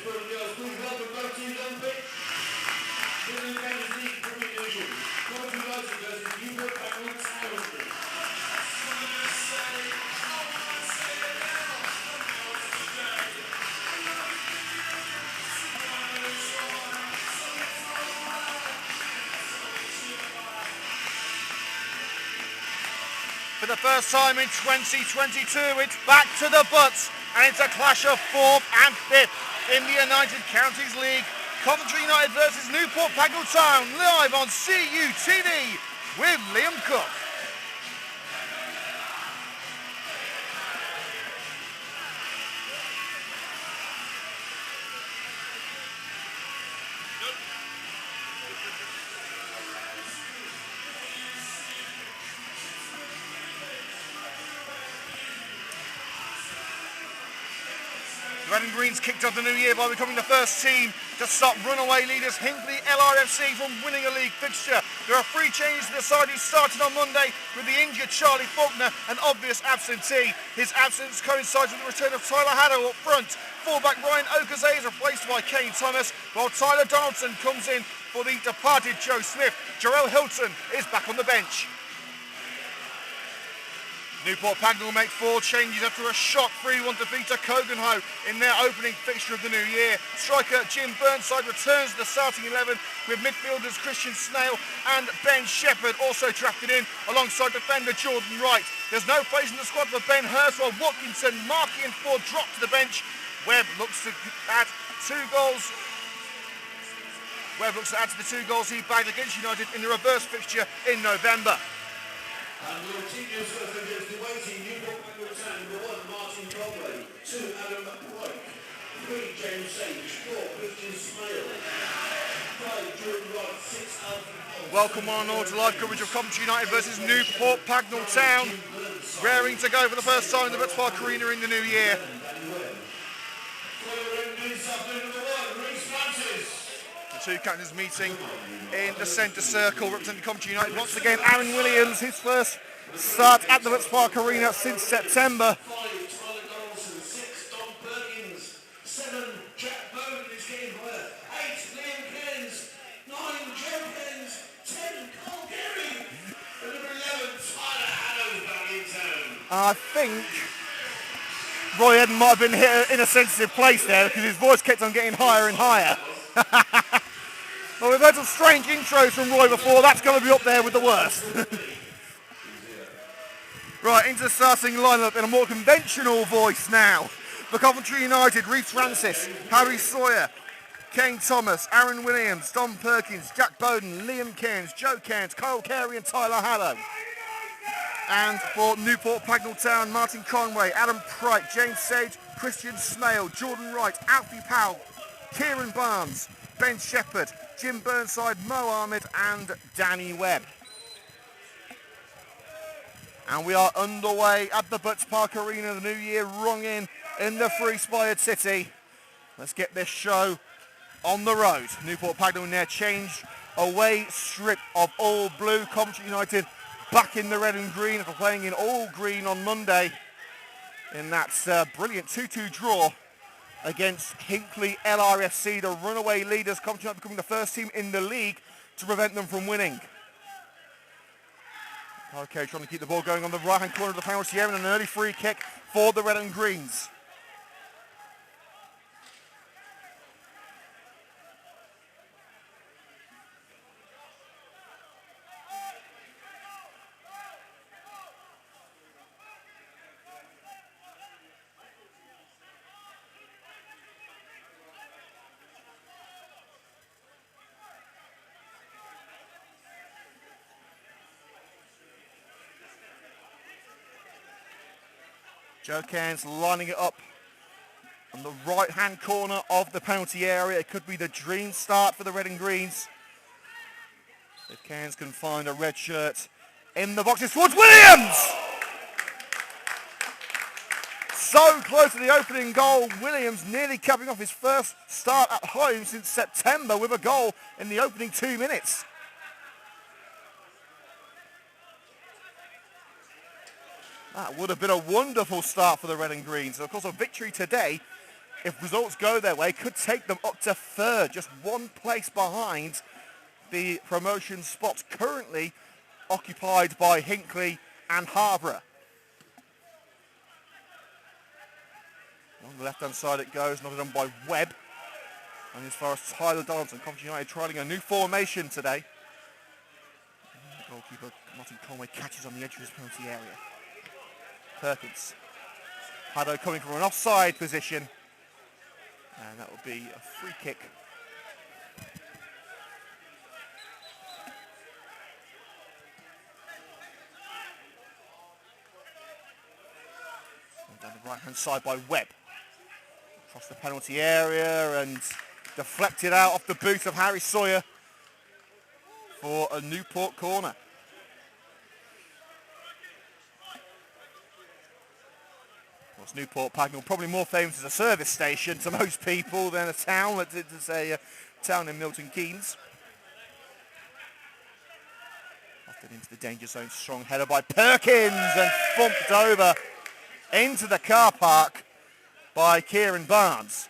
Please welcome back to Coventry League Premier Division. Coventry United versus Newport Pagnell Town. For the first time in 2022, it's back to the butts, and it's a clash of 4th and 5th in the United Counties League. Coventry United versus Newport Pagnell Town, live on CUTV with Liam Cook. Red and Greens kicked off the new year by becoming the first team to stop runaway leaders Hinckley LRFC from winning a league fixture. There are 3 changes to the side who started on Monday with the injured Charlie Faulkner, an obvious absentee. His absence coincides with the return of Tyler Haddow up front. Fullback Ryan Okazay is replaced by Kane Thomas, while Tyler Donaldson comes in for the departed Joe Smith. Jarrell Hilton is back on the bench. Newport Pagnell make 4 changes after a shock 3-1 defeat to Cogenhoe in their opening fixture of the new year. Striker Jim Burnside returns to the starting 11 with midfielders Christian Snail and Ben Shepherd also drafted in alongside defender Jordan Wright. There's no place in the squad for Ben Hurst, while Watkinson, Markey and Ford drop to the bench. Webb looks to add 2 goals. Webb looks to add to the 2 goals he bagged against United in the reverse fixture in November. And your team news first against the away team, Newport Pagnell Town, number 1, Martin Conway, 2, Adam White, 3, James Sage, 4, Christian Smale, 5, Jordan Wright, 6, Alfred. Welcome on all to live coverage of Coventry United versus Newport Pagnell Town, raring to go for the first time in the Butts Park Arena in the new year. The 2 captains meeting in the centre circle, representing Coventry United. Once again, Aaron Williams, his first start at the Butts Park Arena since September. 5, Tyler Donaldson, 6, Don Perkins, 7, Jack Bowden is getting higher, 8, Liam Cairns, 9, Joe Cairns, 10, Cole Gary, and number 11, Tyler Haddow's back in town. I think Roy Eden might have been hit in a sensitive place there because his voice kept on getting higher and higher. Well, we've heard some strange intros from Roy before. That's going to be up there with the worst. Right, into the starting lineup in a more conventional voice now. For Coventry United, Reece Francis, Harry Sawyer, Kane Thomas, Aaron Williams, Don Perkins, Jack Bowden, Liam Cairns, Joe Cairns, Kyle Carey and Tyler Haddow. And for Newport Pagnell Town, Martin Conway, Adam Pright, James Sage, Christian Smale, Jordan Wright, Alfie Powell, Kieran Barnes, Ben Shepherd, Jim Burnside, Mo Ahmed and Danny Webb. And we are underway at the Butts Park Arena, the new year rung in the free-spired city. Let's get this show on the road. Newport Pagnell in their changed away strip of all blue. Coventry United back in the red and green after playing in all green on Monday in that brilliant 2-2 draw against Hinckley LRFC, the runaway leaders. Coventry United becoming the first team in the league to prevent them from winning. Okay, trying to keep the ball going on the right-hand corner of the penalty area and an early free kick for the red and greens. Joe Cairns lining it up on the right-hand corner of the penalty area. It could be the dream start for the red and greens. If Cairns can find a red shirt in the boxes towards Williams! So close to the opening goal. Williams nearly capping off his first start at home since September with a goal in the opening 2 minutes. That would have been a wonderful start for the red and greens. Of course, a victory today if results go their way, could take them up to third, just one place behind the promotion spots currently occupied by Hinckley and Harborough. On the left-hand side it goes, nodded on by Webb. And as far as Tyler Donaldson, Coventry United trialling a new formation today. Goalkeeper Martin Conway catches on the edge of his penalty area. Perkins. Haddo coming from an offside position. And that will be a free kick. And down the right-hand side by Webb. Across the penalty area and deflected out off the boot of Harry Sawyer for a Newport corner. Of course, Newport Pagnell, probably more famous as a service station to most people than a town. It's a town in Milton Keynes. Often into the danger zone, strong header by Perkins and thumped over into the car park by Kieran Barnes.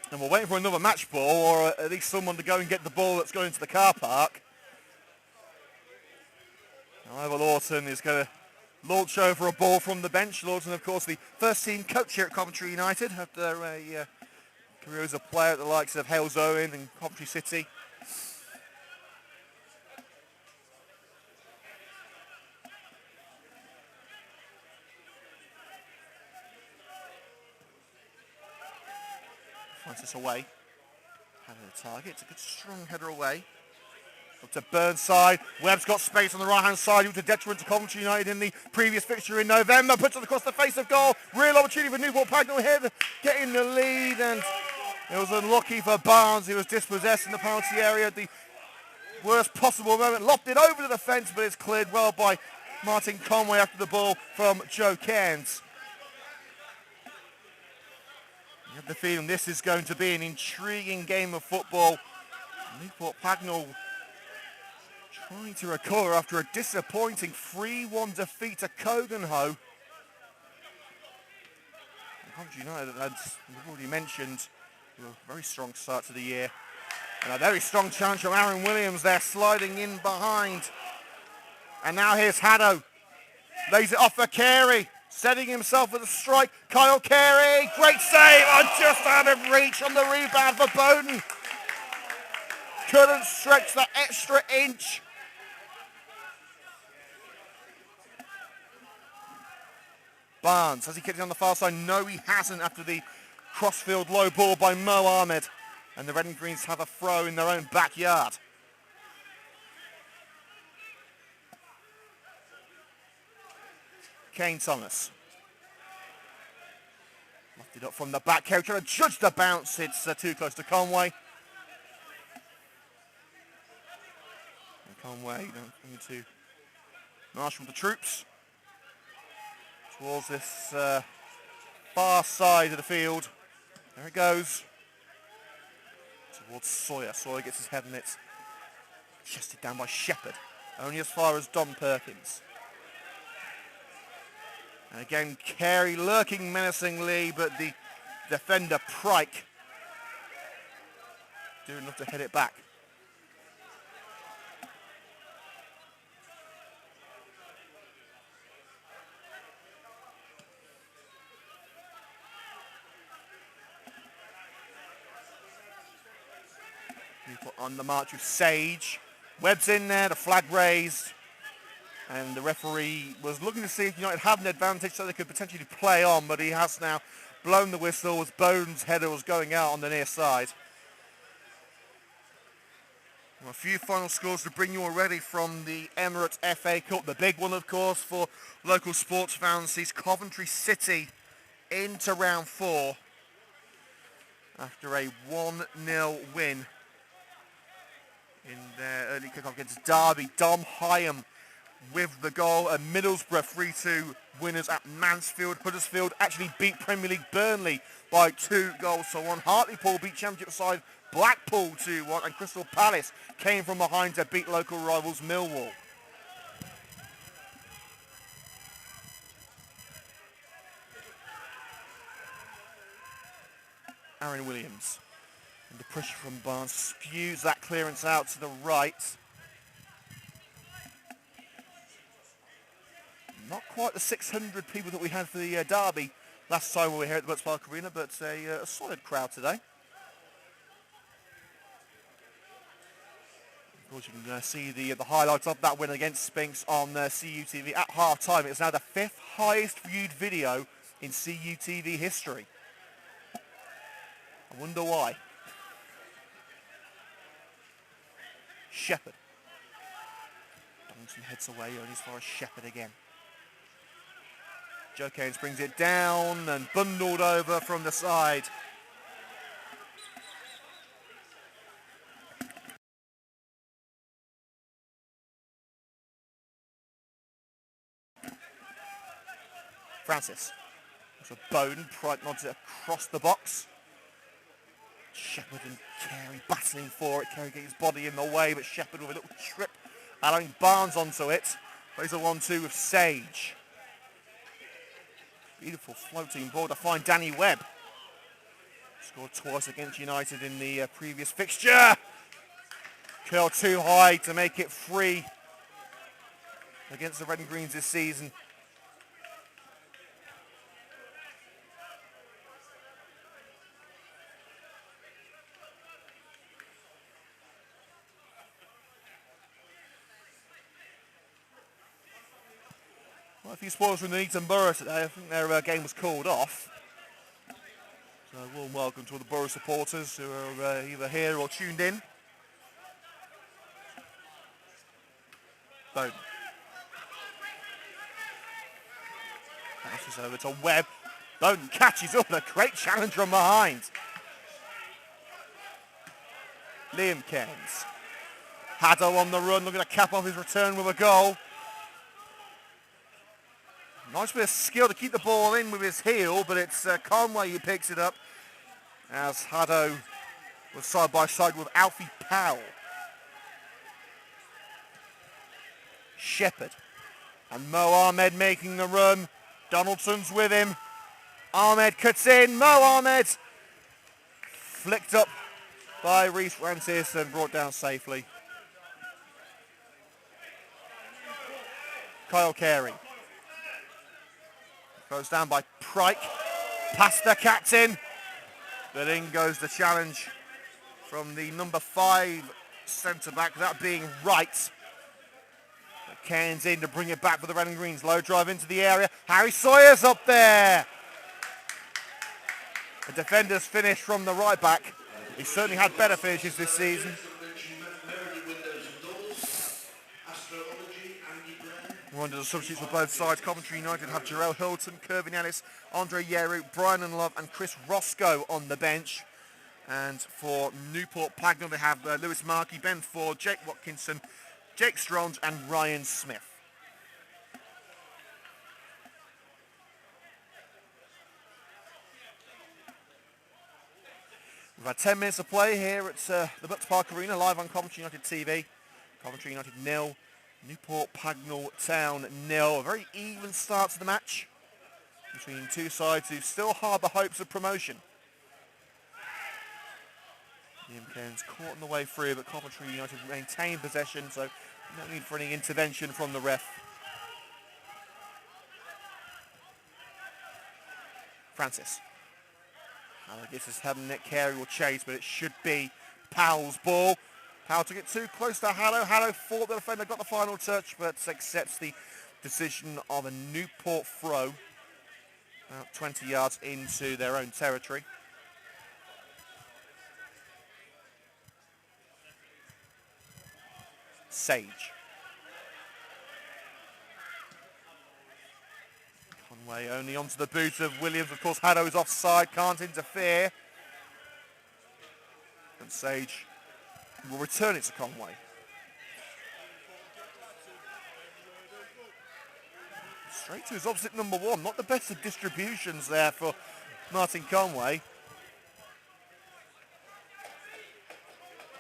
And we're waiting for another match ball, or at least someone to go and get the ball that's going to the car park. Ivor Lawton is going to launch over a ball from the bench. Lawton, of course, the first team coach here at Coventry United after a career as a player at the likes of Hales Owen and Coventry City. Francis away. Header the target. It's a good strong header away. Up to Burnside. Webb's got space on the right-hand side. He was a detriment to Coventry United in the previous fixture in November. Puts it across the face of goal. Real opportunity for Newport Pagnell here to get in the lead. And it was unlucky for Barnes. He was dispossessed in the penalty area at the worst possible moment. Lopped it over the defence, but it's cleared well by Martin Conway after the ball from Joe Cairns. You have the feeling this is going to be an intriguing game of football. Newport Pagnell trying to recover after a disappointing 3-1 defeat to Cogenhoe. Coventry United, as we've already mentioned, a very strong start to the year. And a very strong challenge from Aaron Williams there, sliding in behind. And now here's Haddo. Lays it off for Carey. Setting himself with a strike. Kyle Carey, great save. Just out of reach on the rebound for Bowden. Couldn't stretch that extra inch. Barnes, has he kicked it on the far side? No, he hasn't after the crossfield low ball by Mo Ahmed. And the Red and Greens have a throw in their own backyard. Kane Thomas. Left it up from the back. Carey trying to judge the bounce. It's too close to Conway. And Conway going to marshal the troops towards this far side of the field. There it goes. Towards Sawyer. Sawyer gets his head in it. Chested down by Shepherd. Only as far as Don Perkins. And again, Carey lurking menacingly, but the defender, Pryke, doing enough to head it back. Newport on the march with Sage. Webb's in there, the flag raised. And the referee was looking to see if United had an advantage so they could potentially play on, but he has now blown the whistle as Bowden's header was going out on the near side. Well, a few final scores to bring you already from the Emirates FA Cup. The big one, of course, for local sports fans sees Coventry City into round 4 after a 1-0 win in their early kickoff against Derby. Dom Hyam with the goal. And Middlesbrough 3-2 winners at Mansfield. Huddersfield actually beat Premier League Burnley by 2 goals to 1. Hartlepool beat Championship side Blackpool 2-1. And Crystal Palace came from behind to beat local rivals Millwall. Aaron Williams, under pressure from Barnes, spews that clearance out to the right. Not quite the 600 people that we had for the derby last time we were here at the Butts Park Arena, but a solid crowd today. Of course, you can see the highlights of that win against Spinks on CUTV at half-time. It's now the 5th highest viewed video in CUTV history. I wonder why. Shepherd. Donaldson heads away, only as far as Shepherd again. Joe Keynes brings it down and bundled over from the side. Francis. There's a Bowden. Pride nods it across the box. Shepherd and Carey battling for it. Carey getting his body in the way, but Shepherd with a little trip, allowing Barnes onto it. Plays a 1-2 with Sage. Beautiful floating ball to find Danny Webb. Scored twice against United in the previous fixture. Curl too high to make it free against the Red and Greens this season. Well, a few spoilers from the Eton Borough today. I think their game was called off. So a warm welcome to all the Borough supporters who are either here or tuned in. Bowden. Passes over to Webb. Bowden catches up and a great challenge from behind. Liam Keynes. Haddo on the run, looking to cap off his return with a goal. Nice bit of skill to keep the ball in with his heel, but it's Conway who picks it up as Haddo was side by side with Alfie Powell. Shepherd and Mo Ahmed making the run. Donaldson's with him. Ahmed cuts in. Mo Ahmed flicked up by Reece Francis and brought down safely. Kyle Carey. Goes down by Prike, past the captain, but in goes the challenge from the number 5 centre-back, that being Wright. Keynes in to bring it back for the Red and Greens. Low drive into the area. Harry Sawyer's up there. The defender's finish from the right back. He's certainly had better finishes this season. We're under the substitutes for both sides. Coventry United have Jarrell Hilton, Kirvin Ellis, Andre Yeru, Brian Love and Chris Roscoe on the bench. And for Newport Pagnell they have Lewis Markey, Ben Ford, Jake Watkinson, Jake Stronge and Ryan Smith. We've had 10 minutes of play here at the Butts Park Arena, live on Coventry United TV. Coventry United 0. Newport Pagnell Town 0. A very even start to the match between two sides who still harbour hopes of promotion. Liam Keynes caught on the way through, but Coventry United maintained possession, so no need for any intervention from the ref. Francis. I guess it's having Nick Carey will chase, but it should be Powell's ball. Powell took it too close to Haddo. Haddo fought the defender, got the final touch, but accepts the decision of a Newport throw about 20 yards into their own territory. Sage. Conway only onto the boot of Williams. Of course, Haddo is offside, can't interfere. And Sage will return it to Conway. Straight to his opposite number 1. Not the best of distributions there for Martin Conway.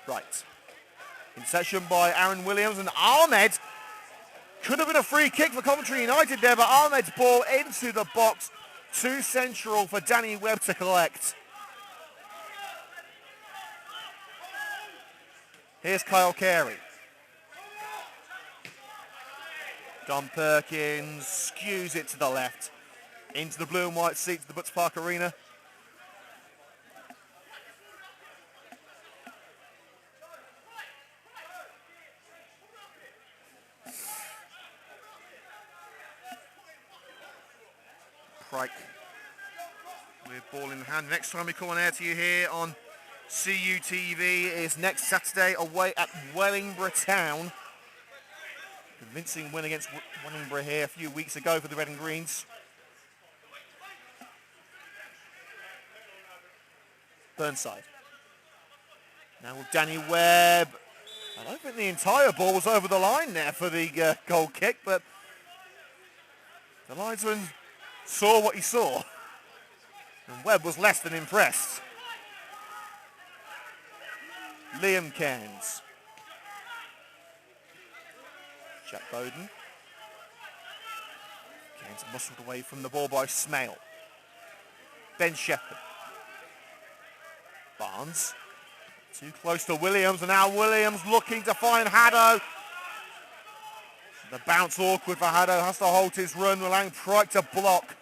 Right. Interception by Aaron Williams, and Ahmed. Could have been a free kick for Coventry United there, but Ahmed's ball into the box. Too central for Danny Webb to collect. Here's Kyle Carey. Don Perkins skews it to the left. Into the blue and white seats of the Butts Park Arena. Pryke with ball in hand. Next time we come on air to you here on CUTV is next Saturday away at Wellingborough Town. Convincing win against Wellingborough here a few weeks ago for the Red and Greens. Burnside. Now with Danny Webb. I don't think the entire ball was over the line there for the goal kick, but the linesman saw what he saw. And Webb was less than impressed. Liam Cairns. Jack Bowden. Cairns muscled away from the ball by Smale. Ben Shepherd. Barnes. Too close to Williams, and now Williams looking to find Haddo. The bounce awkward for Haddo, has to hold his run, allowing Pryke to block.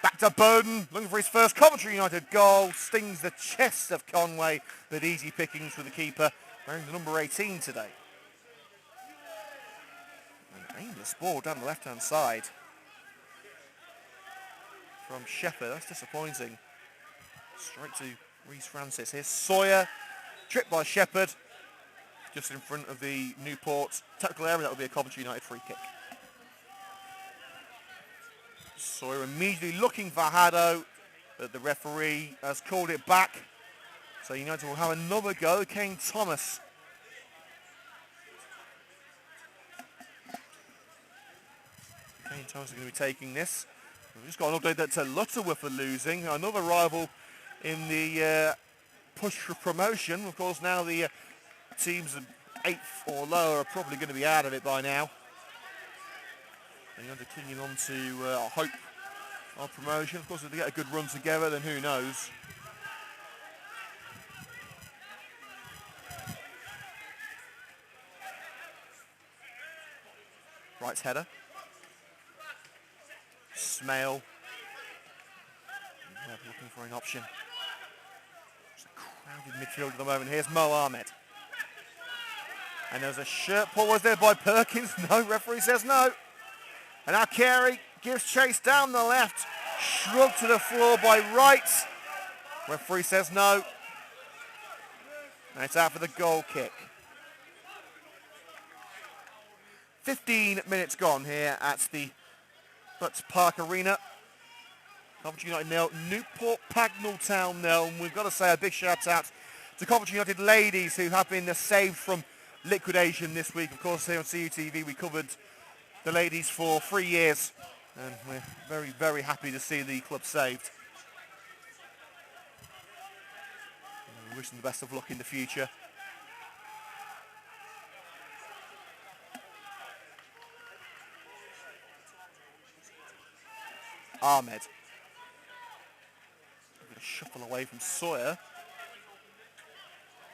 Back to Bowden, looking for his first Coventry United goal. Stings the chest of Conway, but easy pickings for the keeper, wearing the number 18 today. An aimless ball down the left-hand side from Shepherd. That's disappointing. Straight to Reece Francis. Here's Sawyer, tripped by Shepherd, just in front of the Newport technical area. That will be a Coventry United free kick. Sawyer immediately looking for Haddo, but the referee has called it back. So United will have another go. Kane Thomas. Kane Thomas is going to be taking this. We've just got an update that Lutterworth are losing. Another rival in the push for promotion. Of course, now the teams 8th or lower are probably going to be out of it by now. And United clinging on to hope of promotion. Of course, if they get a good run together, then who knows. Wright's header. Smale. Looking for an option. It's a crowded midfield at the moment. Here's Mo Ahmed. And there's a shirt pull. Was there by Perkins? No, referee says no. And now Carey gives chase down the left. Shrugged to the floor by Wright. Referee says no. And it's out for the goal kick. 15 minutes gone here at the Butts Park Arena. Coventry United nil, Newport Pagnell Town nil. And we've got to say a big shout out to Coventry United ladies who have been saved from liquidation this week. Of course, here on CUTV we covered the ladies for 3 years, and we're very, very happy to see the club saved. And we wish them the best of luck in the future. Ahmed. Going to shuffle away from Sawyer.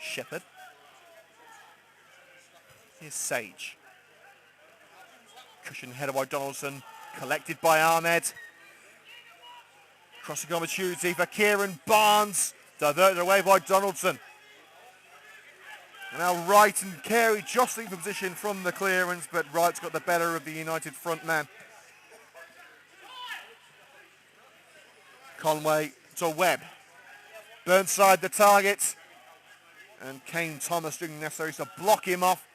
Shepherd. Here's Sage. Cushion header by Donaldson, collected by Ahmed. Crossing opportunity for Kieran Barnes, diverted away by Donaldson. And now Wright and Carey jostling for position from the clearance, but Wright's got the better of the United front man. Conway to Webb. Burnside the target. And Kane Thomas doing the necessary to block him off.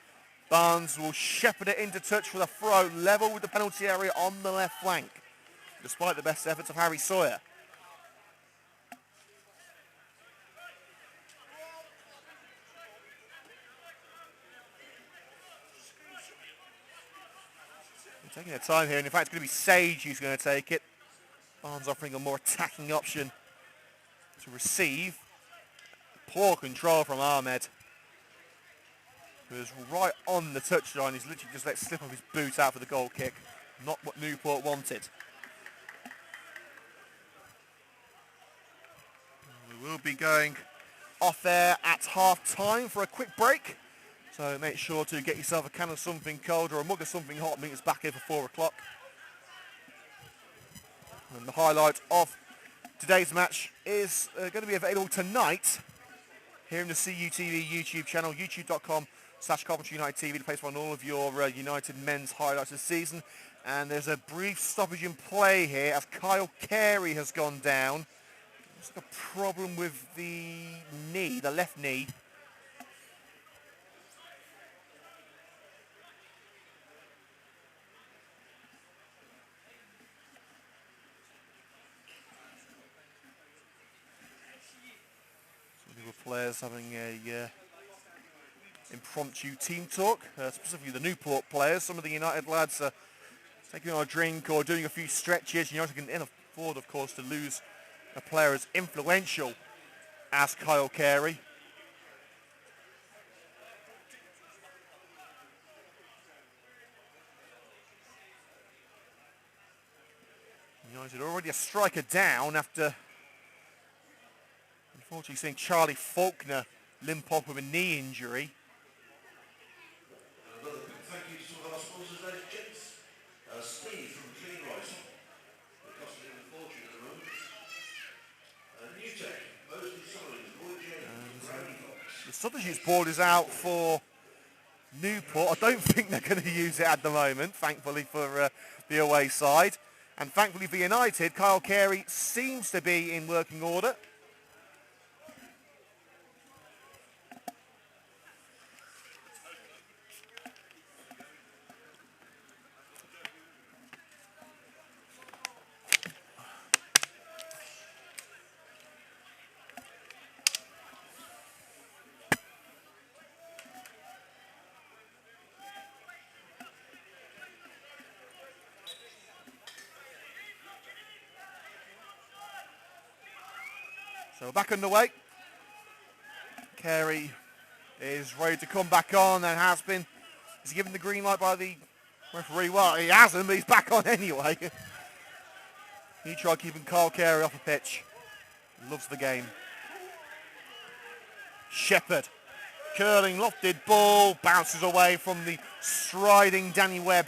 Barnes will shepherd it into touch for the throw, level with the penalty area on the left flank, despite the best efforts of Harry Sawyer. Taking their time here, and in fact it's going to be Sage who's going to take it. Barnes offering a more attacking option to receive. Poor control from Ahmed, who is right on the touchline. He's literally just let slip of his boot out for the goal kick. Not what Newport wanted. We will be going off air at half time for a quick break. So make sure to get yourself a can of something cold or a mug of something hot. Meet us back here for 4 o'clock. And the highlight of today's match is going to be available tonight here in the CUTV YouTube channel, youtube.com/Coventry United TV, to place on all of your United men's highlights this season. And there's a brief stoppage in play here as Kyle Carey has gone down. There's a problem with the knee, the left knee. Players having a impromptu team talk, specifically the Newport players. Some of the United lads are taking on a drink or doing a few stretches. United can afford, of course, to lose a player as influential as Kyle Carey. United already a striker down after unfortunately seeing Charlie Faulkner limp off with a knee injury. Another quick thank you to our sponsors, ladies and gents. Steve from Clean Rice, they're costing him a fortune at the moment. Newtech, Mosley Solid, Roy James, Brownie Fox. The substitutes board is out for Newport. I don't think they're going to use it at the moment, thankfully for the away side. And thankfully for United, Kyle Carey seems to be in working order. So back underway. Carey is ready to come back on and has been. Is he given the green light by the referee? Well, he hasn't, but he's back on anyway. He tried keeping Kyle Carey off the pitch. Loves the game. Shepherd. Curling, lofted ball. Bounces away from the striding Danny Webb.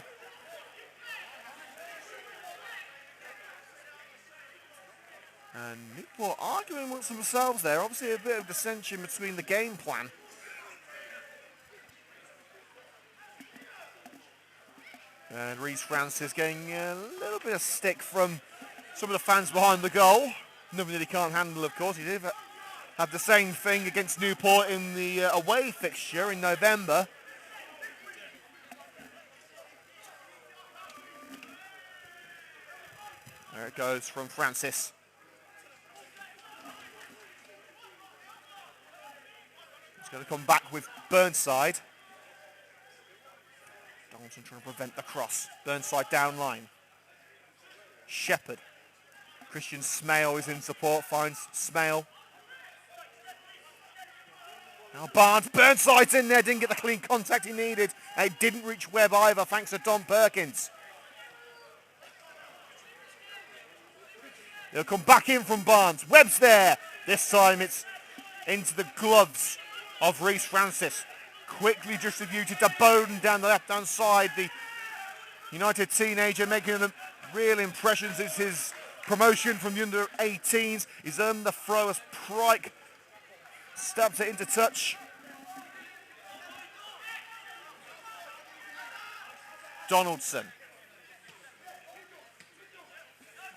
And Newport arguing amongst themselves there. Obviously a bit of dissension between the game plan. And Reece Francis getting a little bit of stick from some of the fans behind the goal. Nothing that he can't handle, of course. He did have the same thing against Newport in the away fixture in November. There it goes from Francis. He's going to come back with Burnside. Donaldson trying to prevent the cross. Burnside down line. Shepherd. Christian Smale is in support, finds Smale. Now Barnes, Burnside's in there, didn't get the clean contact he needed. And it didn't reach Webb either, thanks to Don Perkins. He'll come back in from Barnes. Webb's there. This time it's into the gloves of Reece Francis. Quickly distributed to Bowden down the left-hand side. The United teenager making a real impression since his promotion from the under-18s. He's earned the throw as Pryke stabs it into touch. Donaldson.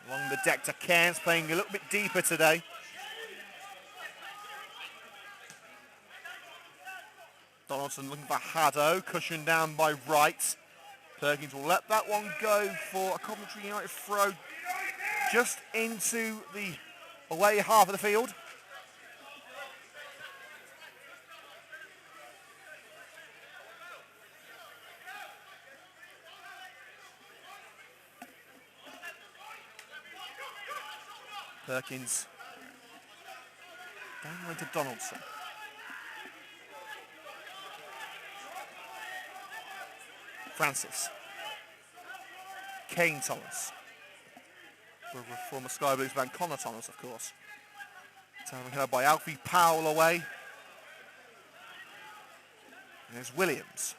Along the deck to Cairns, playing a little bit deeper today. Donaldson looking for Haddo, cushioned down by Wright. Perkins will let that one go for a Coventry United throw just into the away half of the field. Perkins. Down went to Donaldson. Francis. Kane Thomas. Former Sky Blues man Connor Thomas, of course. Taken here by Alfie Powell away. And there's Williams.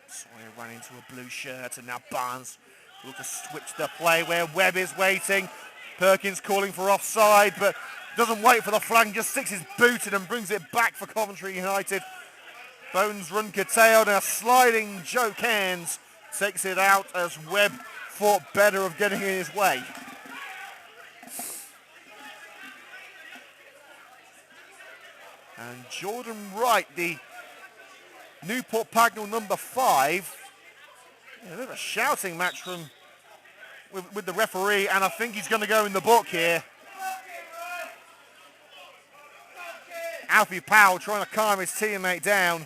Sawyer ran into a blue shirt, and now Barnes will just switch the play where Webb is waiting. Perkins calling for offside, but doesn't wait for the flag, just sticks his boot in and brings it back for Coventry United. Bones run curtailed, and a sliding Joe Cairns takes it out as Webb thought better of getting in his way. And Jordan Wright, the Newport Pagnell number 5. A bit of a shouting match with the referee, and I think he's going to go in the book here. Alfie Powell trying to calm his teammate down.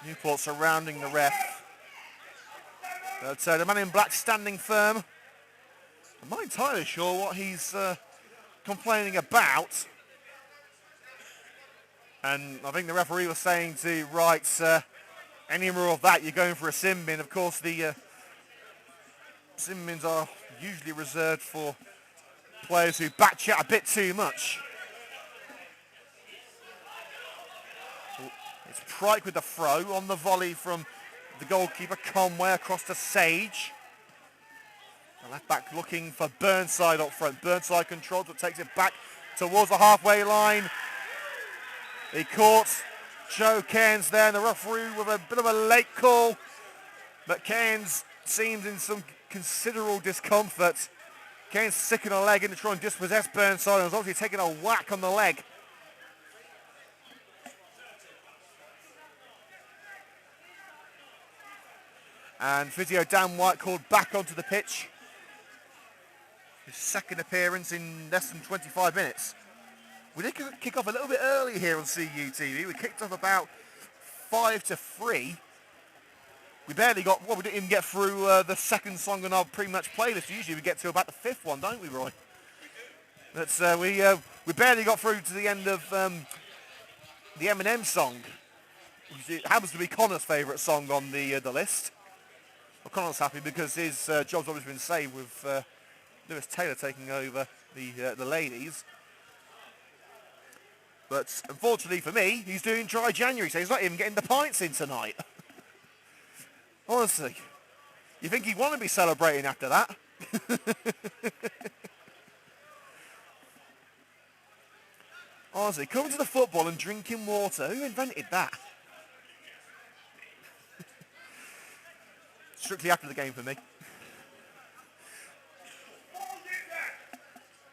Newport surrounding the ref. But the man in black standing firm. I'm not entirely sure what he's complaining about. And I think the referee was saying to Wright, any more of that, you're going for a sin bin. Of course, the sin bins are usually reserved for players who back chat a bit too much. It's Pryke with the throw on the volley from the goalkeeper, Conway, across to Sage. The left back looking for Burnside up front. Burnside controls but takes it back towards the halfway line. He caught Joe Cairns there, and the referee with a bit of a late call. But Cairns seems in some considerable discomfort. Cairns sticking a leg in to try and dispossess Burnside, and was obviously taking a whack on the leg. And physio Dan White called back onto the pitch. His second appearance in less than 25 minutes. We did kick off a little bit early here on CUTV. We kicked off about 5-3. We barely got, well, we didn't even get through the second song on our pre-match playlist. Usually we get to about the 5th one, don't we, Roy? But we barely got through to the end of the Eminem song. It happens to be Connor's favourite song on the list. Well, Connor's happy because his job's obviously been saved with Lewis Taylor taking over the ladies. But unfortunately for me, he's doing dry January, so he's not even getting the pints in tonight. Honestly, you think he'd want to be celebrating after that? Honestly, coming to the football and drinking water, who invented that? Strictly after the game for me.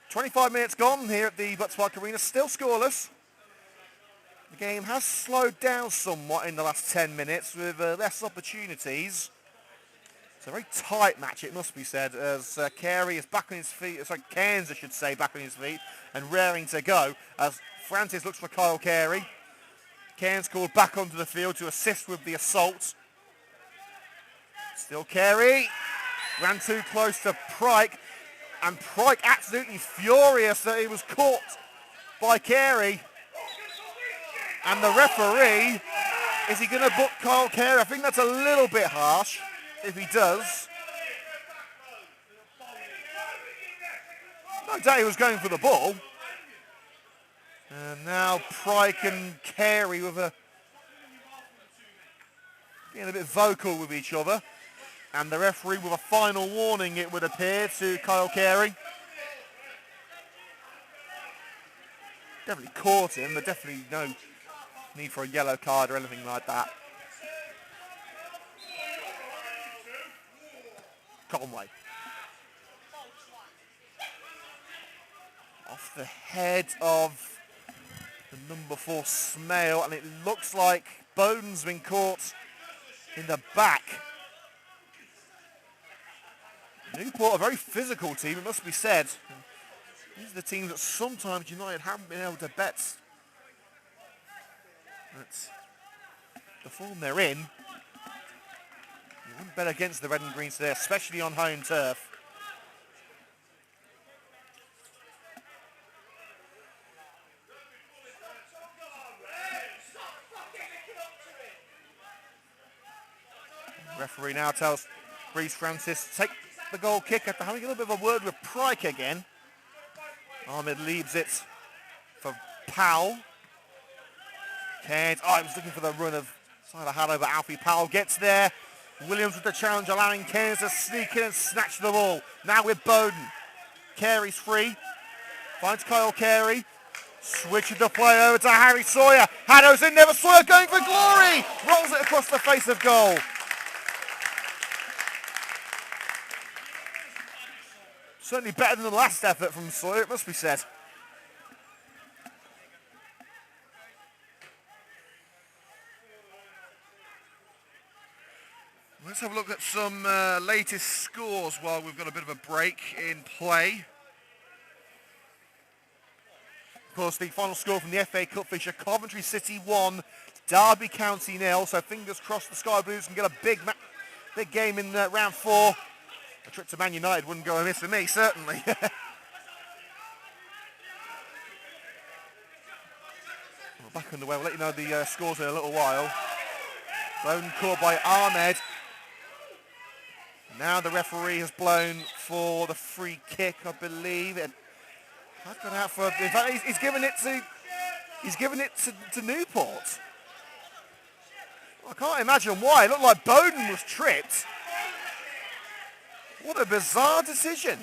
25 minutes gone here at the Butts Park Arena, still scoreless. The game has slowed down somewhat in the last 10 minutes with less opportunities. It's a very tight match, it must be said, as Carey is back on his feet, sorry, Cairns I should say, back on his feet and raring to go as Francis looks for Kyle Carey. Cairns called back onto the field to assist with the assault. Still Carey, ran too close to Pryke, and Pryke absolutely furious that he was caught by Carey. And the referee, is he going to book Kyle Carey? I think that's a little bit harsh if he does. No doubt he was going for the ball. And now Pryke and Carey being a bit vocal with each other. And the referee with a final warning, it would appear, to Kyle Carey. Definitely caught him, but definitely no need for a yellow card or anything like that. Conway. Off the head of the number 4 Smale, and it looks like Bowden's been caught in the back. Newport, a very physical team, it must be said. These are the teams that sometimes United haven't been able to bet. But the form they're in, you Bet against the red and greens today, especially on home turf. Referee now tells Reece Francis to take the goal kick after having a little bit of a word with Pryke again. Ahmed leaves it for Powell. Cairns, he was looking for the run of Tyler Haddow, but Alfie Powell gets there. Williams with the challenge, allowing Cairns to sneak in and snatch the ball. Now with Bowden. Carey's free. Finds Kyle Carey. Switches the play over to Harry Sawyer. Haddow's in there, Sawyer going for glory. Rolls it across the face of goal. Certainly better than the last effort from Sawyer, it must be said. Let's have a look at some latest scores while we've got a bit of a break in play. Of course, the final score from the FA Cup fixture, Coventry City 1, Derby County 0. So fingers crossed the Sky Blues can get a big game in round 4. A trip to Man United wouldn't go amiss for me, certainly. We're back underway. We'll let you know the scores in a little while. Bowden caught by Ahmed. Now the referee has blown for the free kick, I believe. And has gone out for. In fact, he's given it to Newport. I can't imagine why. It looked like Bowden was tripped. What a bizarre decision.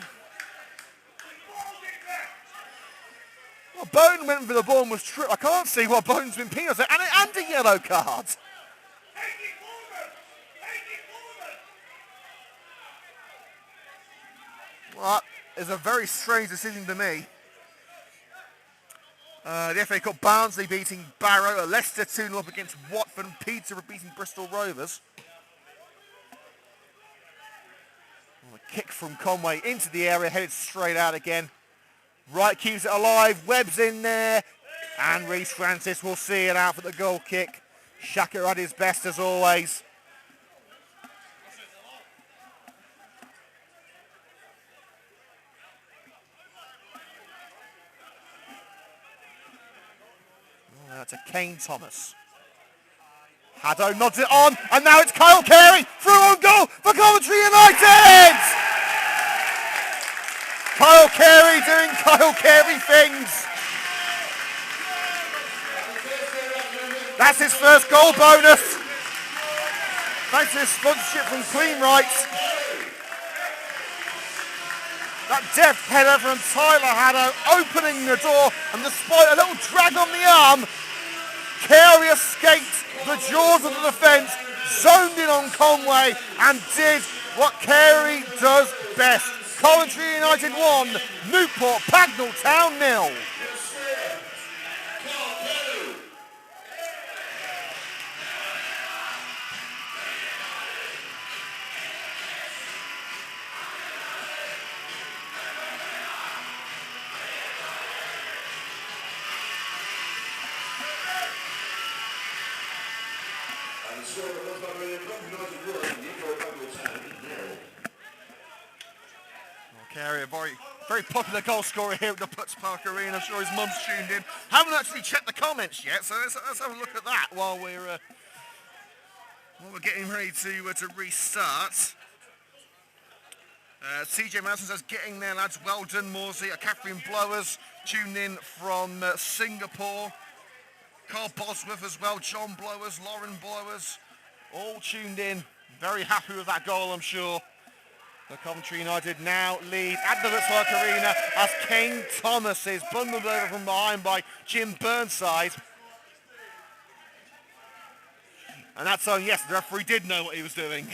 Well, Bowden went for the ball and was tripped. I can't see why Bowden's been penalised. And a yellow card. Well, that is a very strange decision to me. The FA Cup, Barnsley beating Barrow, Leicester 2-0 up against Watford, and Peterborough beating Bristol Rovers. Well, a kick from Conway into the area, headed straight out again. Wright keeps it alive, Webb's in there, and Reece Francis will see it out for the goal kick. Shaka at his best as always. To Kane Thomas. Haddow nods it on, and now it's Kyle Carey through on goal for Coventry United! Kyle Carey doing Kyle Carey things. That's his first goal bonus. Thanks to his sponsorship from Clean Rights. That deft header from Tyler Haddow opening the door, and despite a little drag on the arm, Carey escaped the jaws of the defence, zoned in on Conway, and did what Carey does best. Coventry United 1, Newport Pagnell Town 0. Carey, a very popular goal scorer here at the Putts Park Arena. I'm sure his mum's tuned in. Haven't actually checked the comments yet, so let's have a look at that while we're getting ready to restart. CJ Madison says, getting there, lads. Well done, Morsey. Catherine Blowers tuned in from Singapore. Carl Bosworth as well. John Blowers, Lauren Blowers, all tuned in. Very happy with that goal, I'm sure. The Coventry United now lead at the Putts Park Arena as Kane Thomas is bundled over from behind by Jim Burnside. And that's on, yes, the referee did know what he was doing.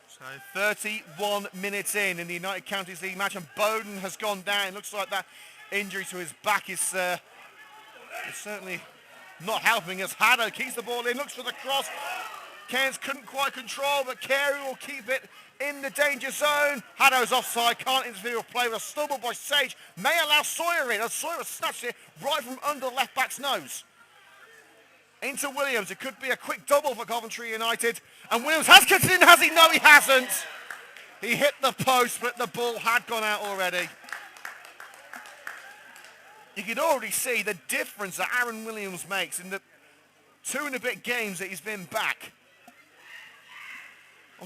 So 31 minutes in the United Counties League match, and Bowden has gone down. It looks like that injury to his back is certainly not helping us. Haddow keeps the ball in, looks for the cross. Cairns couldn't quite control, but Carey will keep it in the danger zone. Haddo's offside, can't interfere with play with a stumble by Sage. May allow Sawyer in, as Sawyer snatched it right from under the left back's nose. Into Williams, it could be a quick double for Coventry United. And Williams has cut it in, has he? No, he hasn't. He hit the post, but the ball had gone out already. You can already see the difference that Aaron Williams makes in the 2 and a bit games that he's been back.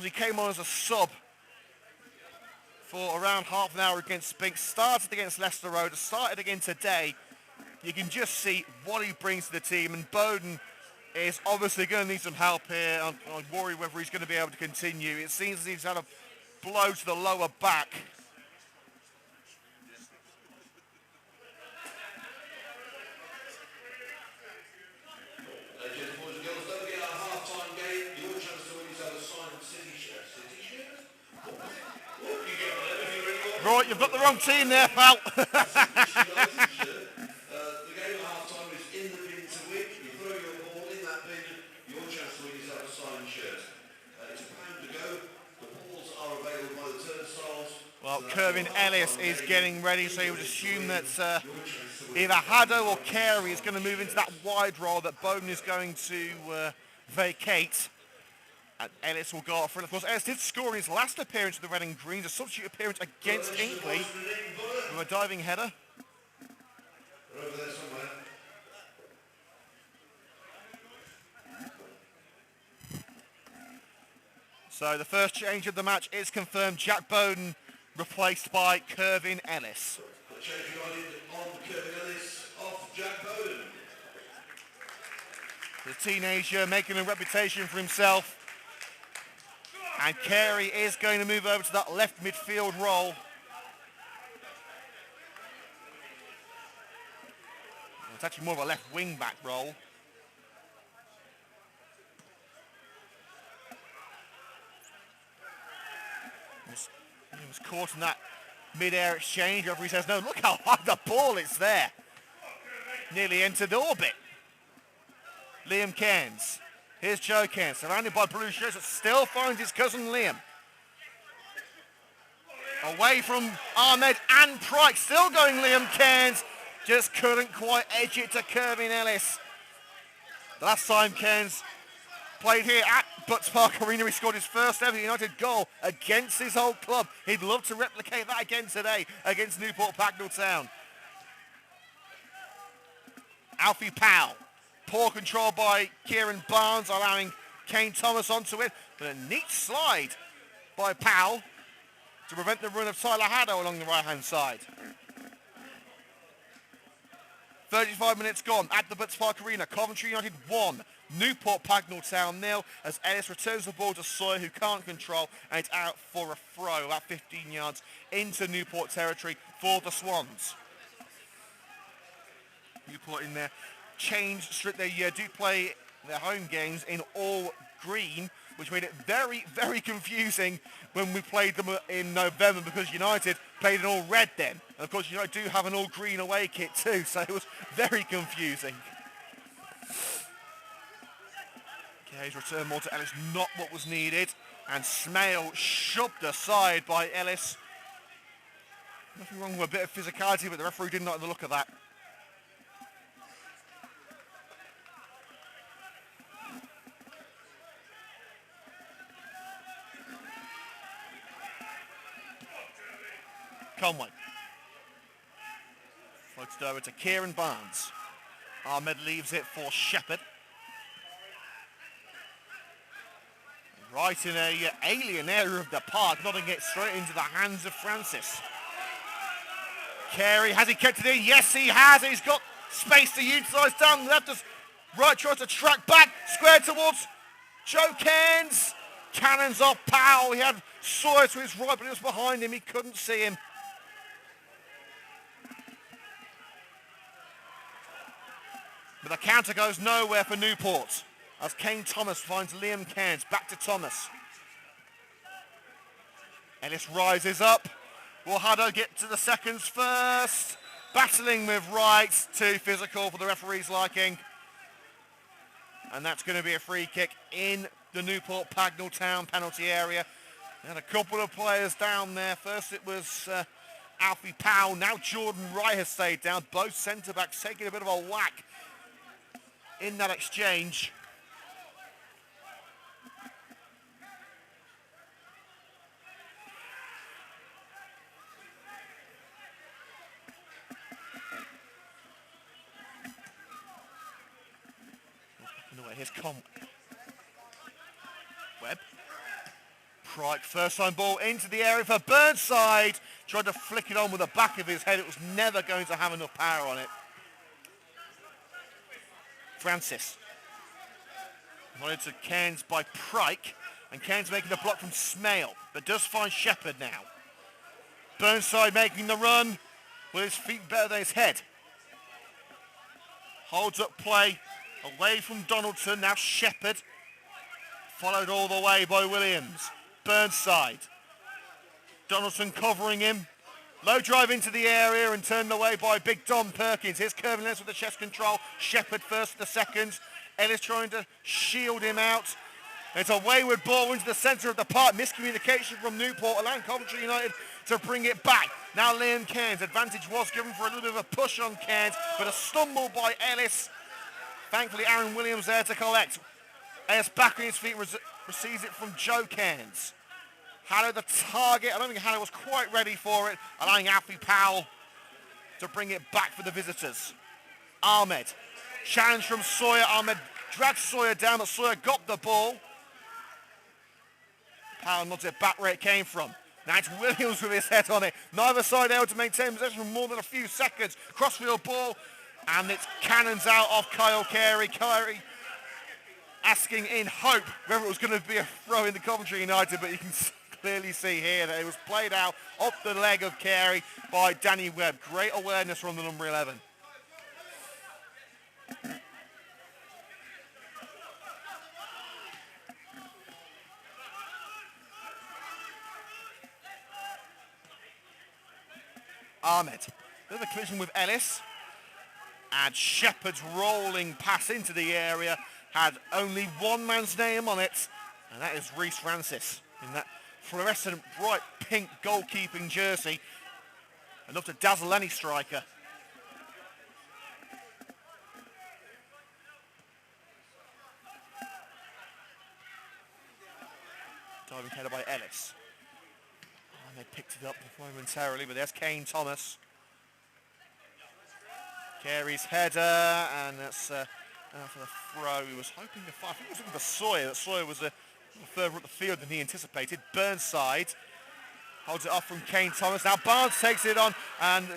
He came on as a sub for around half an hour against Spinks, started against Leicester Road, started again today. You can just see what he brings to the team, and Bowden is obviously going to need some help here. I worry whether he's going to be able to continue. It seems he's had a blow to the lower back. Right, you've got the wrong team there, pal. The game at half-time is in the bin to win. You throw your ball in that bin, your chance to win is out a signed shirt. It's a pound to go. The balls are available by the turnstiles. Well, Kervin Ellis is getting ready, so you would assume that either Haddo or Carey is going to move into that wide role that Bowden is going to vacate. And Ellis will go off. And of course, Ellis did score in his last appearance with the Red and Greens, a substitute appearance against Inkley with a diving header. Over there somewhere. So the first change of the match is confirmed. Jack Bowden replaced by Kervin Ellis. The change United on Kervin Ellis off Jack Bowden. The teenager making a reputation for himself. And Carey is going to move over to that left midfield role. It's actually more of a left wing back role. He was caught in that mid-air exchange. Referee says, no, look how high the ball is there. Nearly entered orbit. Liam Cairns. Here's Joe Cairns, surrounded by blue shirts, but still finds his cousin Liam. Away from Ahmed and Pryke, still going Liam Cairns. Just couldn't quite edge it to Kervin Ellis. The last time Cairns played here at Butts Park Arena, he scored his first ever United goal against his old club. He'd love to replicate that again today against Newport Pagnell Town. Alfie Powell. Poor control by Kieran Barnes, allowing Kane Thomas onto it. But a neat slide by Powell to prevent the run of Tyler Haddo along the right-hand side. 35 minutes gone at the Butts Park Arena. Coventry United 1, Newport Pagnell Town 0, as Ellis returns the ball to Sawyer, who can't control, and it's out for a throw about 15 yards into Newport territory for the Swans. Newport in there. Changed straight. They do play their home games in all green, which made it very, very confusing when we played them in November, because United played in all red then. And of course, United do have an all green away kit too, so it was very confusing. Okay, his return more to Ellis, not what was needed. And Smale shoved aside by Ellis. Nothing wrong with a bit of physicality, but the referee didn't like the look of that. Conway. Floats it over to Kieran Barnes. Ahmed leaves it for Shepherd. Right in a alien area of the park, nodding it straight into the hands of Francis. Carey, has he kept it in? Yes, he has. He's got space to utilise down the left. Right, tries to track back, square towards Joe Cairns. Cannons off Powell. He had Sawyer to his right, but he was behind him. He couldn't see him. But the counter goes nowhere for Newport, as Kane Thomas finds Liam Cairns. Back to Thomas. Ellis rises up. Will Haddo get to the seconds first? Battling with Wright. Too physical for the referee's liking. And that's going to be a free kick in the Newport Pagnell Town penalty area. And a couple of players down there. First it was Alfie Powell. Now Jordan Wright has stayed down. Both centre-backs taking a bit of a whack in that exchange. Here's Webb. Pryke, first time ball into the area for Burnside. Tried to flick it on with the back of his head. It was never going to have enough power on it. Francis. Wanted to Cairns by Pryke. And Cairns making the block from Smale. But does find Shepherd now. Burnside making the run with his feet better than his head. Holds up play. Away from Donaldson, now Shepherd. Followed all the way by Williams. Burnside. Donaldson covering him. Low drive into the area and turned away by Big Don Perkins. Here's Kirby Lenz with the chest control. Shepherd first to the second. Ellis trying to shield him out. It's a wayward ball into the centre of the park. Miscommunication from Newport, allowing Coventry United to bring it back. Now Liam Cairns. Advantage was given for a little bit of a push on Cairns, but a stumble by Ellis. Thankfully, Aaron Williams there to collect. Ellis back on his feet, receives it from Joe Cairns. Hallow the target. I don't think Hallow was quite ready for it, allowing Alfie Powell to bring it back for the visitors. Ahmed. Challenge from Sawyer. Ahmed dragged Sawyer down, but Sawyer got the ball. Powell nods it back where it came from. Now it's Williams with his head on it. Neither side able to maintain possession for more than a few seconds. Crossfield ball. And it's cannons out off Kyle Carey. Carey asking in hope whether it was going to be a throw in the Coventry United, but you can clearly see here that it was played out off the leg of Carey by Danny Webb. Great awareness from the number 11. Ahmed. There's a collision with Ellis. And Shepherd's rolling pass into the area had only one man's name on it, and that is Reece Francis in that fluorescent bright pink goalkeeping jersey. Enough to dazzle any striker. Diving header by Ellis. And they picked it up momentarily, but there's Kane Thomas. Carey's header, and that's for the throw. He was hoping to fire. I think it was looking for Sawyer. That Sawyer was a little further up the field than he anticipated. Burnside holds it off from Kane Thomas. Now Barnes takes it on, and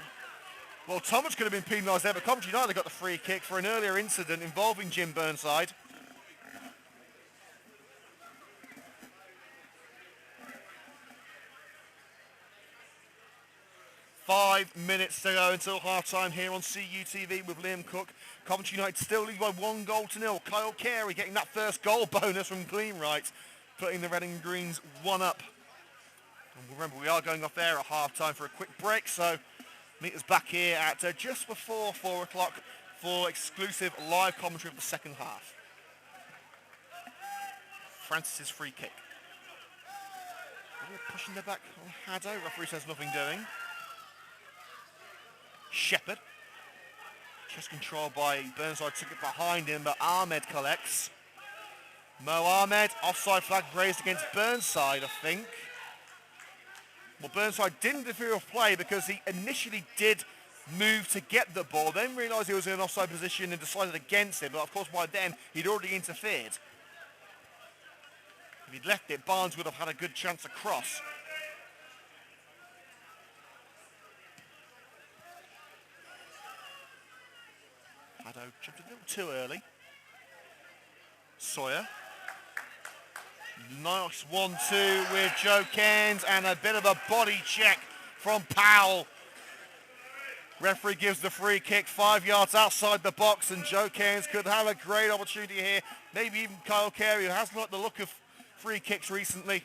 well, Thomas could have been penalised there, but Coventry United got the free kick for an earlier incident involving Jim Burnside. Five minutes to go until half-time here on CUTV with Liam Cook. Coventry United still lead by 1-0. Kyle Carey getting that first goal bonus from Greenwright, putting the Red and Greens one up. And remember, we are going off air at half-time for a quick break, so meet us back here at just before 4 o'clock for exclusive live commentary of the second half. Francis's free kick. Pushing the back on Haddo. Referee says nothing doing. Shepherd. Chest control by Burnside, took it behind him, but Ahmed collects. Mo Ahmed, offside flag raised against Burnside, I think. Well, Burnside didn't interfere with play because he initially did move to get the ball, then realised he was in an offside position and decided against it, but of course by then he'd already interfered. If he'd left it, Barnes would have had a good chance to cross. Haddo jumped a little too early. Sawyer. Nice 1-2 with Joe Cairns and a bit of a body check from Powell. Referee gives the free kick 5 yards outside the box, and Joe Cairns could have a great opportunity here. Maybe even Kyle Carey, who hasn't liked the look of free kicks recently.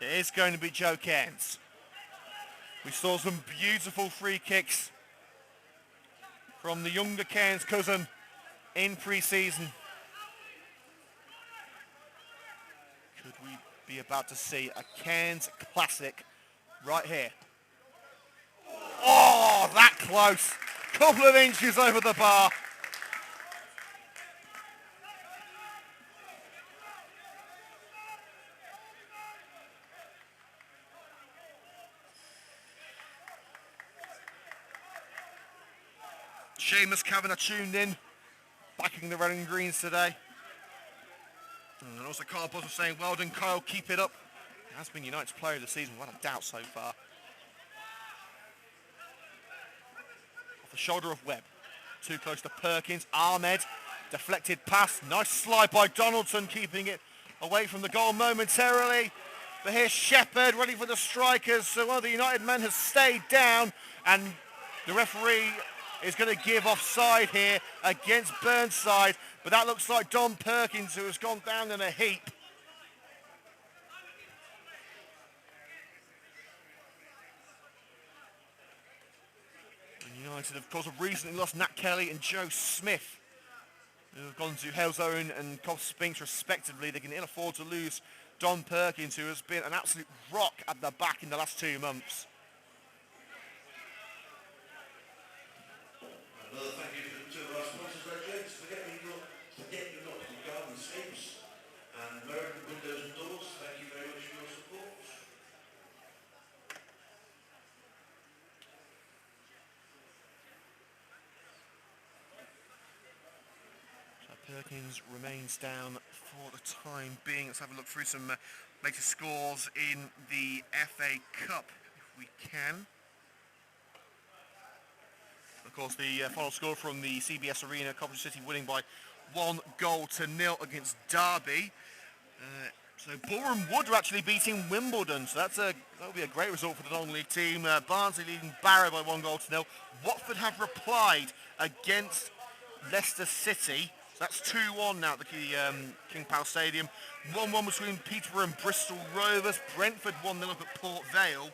It is going to be Joe Cairns. We saw some beautiful free kicks from the younger Cairns cousin in pre-season. Could we be about to see a Cairns classic right here? Oh, that close. Couple of inches over the bar. Seamus Kavanagh tuned in, backing the red and greens today. And also Carl Buzz was saying, well done Kyle, keep it up. He has been United's player of the season, without a doubt so far. Off the shoulder of Webb. Too close to Perkins. Ahmed, deflected pass. Nice slide by Donaldson, keeping it away from the goal momentarily. But here's Shepherd ready for the strikers. So one of the United men has stayed down, and the referee is going to give offside here against Burnside. But that looks like Don Perkins, who has gone down in a heap. And United, of course, have recently lost Nat Kelly and Joe Smith, who have gone to Halesowen and Cov Spinks respectively. They can ill afford to lose Don Perkins, who has been an absolute rock at the back in the last 2 months. Another thank you to our sponsors, legends. Forget me not to garden escapes and American Windows and Doors. Thank you very much for your support. So Perkins remains down for the time being. Let's have a look through some latest scores in the FA Cup, if we can. Of course, the final score from the CBS Arena, Coventry City winning by 1-0 against Derby. So Boreham Wood are actually beating Wimbledon, so that'll be a great result for the non-league team. Barnsley leading Barrow by 1-0. Watford have replied against Leicester City. So that's 2-1 now at the King Power Stadium. 1-1 between Peterborough and Bristol Rovers. Brentford 1-0 up at Port Vale.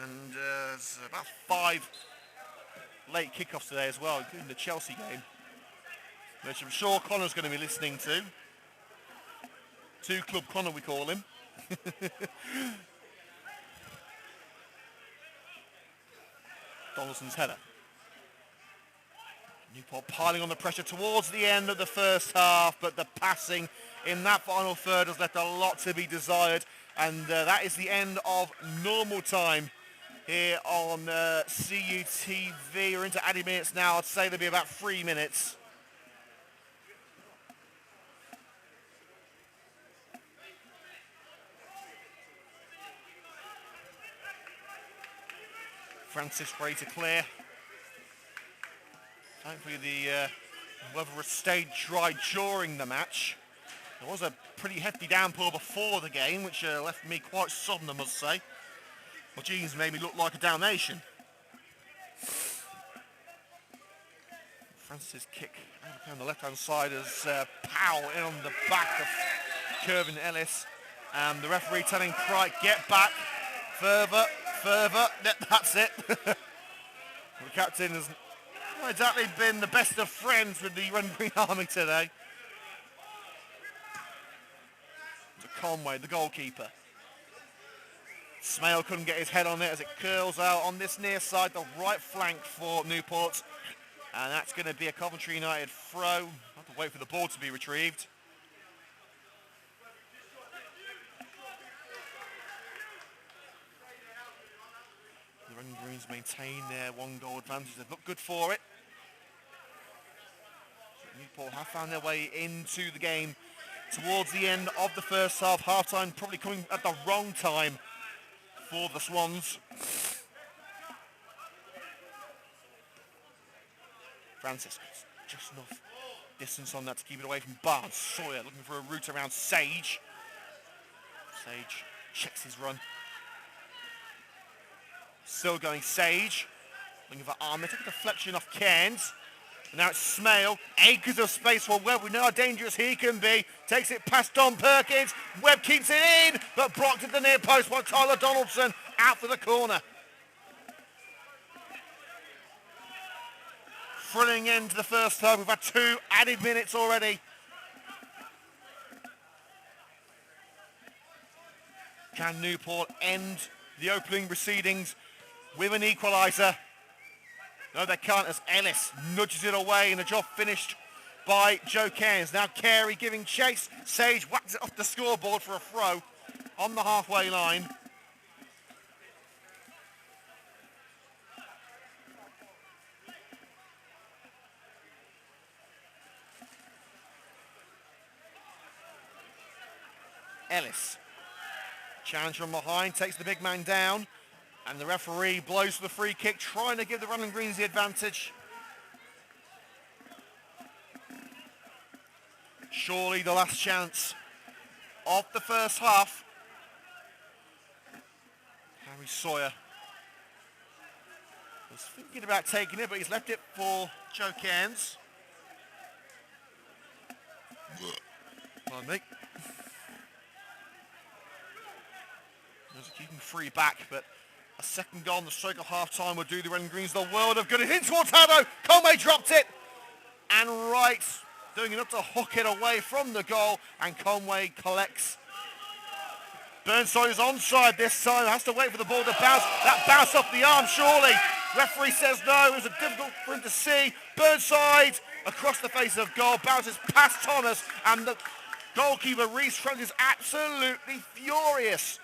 And there's about 5 late kickoffs today as well, including the Chelsea game, which I'm sure Connor's going to be listening to. 2 Club Connor, we call him. Donaldson's header. Newport piling on the pressure towards the end of the first half, but the passing in that final third has left a lot to be desired, and that is the end of normal time here on CUTV. We're into added minutes now. I'd say there'll be about 3 minutes. Francis ready to clear. Thankfully the weather has stayed dry during the match. There was a pretty hefty downpour before the game, which left me quite sodden, I must say. Well, jeans made me look like a Dalmatian. Francis' kick on the left-hand side as Powell in on the back of Kervin Ellis. And the referee telling Pride, get back, further, that's it. The captain has not exactly been the best of friends with the Red and Green Army today. To Conway, the goalkeeper. Smale couldn't get his head on it as it curls out on this near side, the right flank for Newport. And that's going to be a Coventry United throw. Have to wait for the ball to be retrieved. The Red and Greens maintain their 1-goal advantage. They've looked good for it. Newport have found their way into the game towards the end of the first half. Half-time probably coming at the wrong time for the Swans. Francis, just enough distance on that to keep it away from Barnes. Sawyer looking for a route around Sage. Sage checks his run. Still going Sage. Looking for Ahmed. Took a deflection off Cairns. Now it's Smale, acres of space for Webb. We know how dangerous he can be. Takes it past Don Perkins. Webb keeps it in, but blocked at the near post by Tyler Donaldson out for the corner. Thrilling end to the first half. We've had 2 added minutes already. Can Newport end the opening proceedings with an equaliser? No, they can't, as Ellis nudges it away and the job finished by Joe Cairns. Now Carey giving chase. Sage whacks it off the scoreboard for a throw on the halfway line. Ellis. Challenge from behind, takes the big man down. And the referee blows for the free kick, trying to give the Running Greens the advantage. Surely the last chance of the first half. Harry Sawyer was thinking about taking it, but he's left it for Joe Cairns. Pardon me. There's keeping 3 back, but a second goal on the stroke of half-time would do the Red and Greens the world of good. In towards Haddo. Conway dropped it. And Wright doing enough to hook it away from the goal. And Conway collects. Burnside is onside this time. Has to wait for the ball to bounce. That bounce off the arm, surely. Referee says no. It was difficult for him to see. Burnside across the face of goal. Bounces past Thomas. And the goalkeeper, Reece Trent, is absolutely furious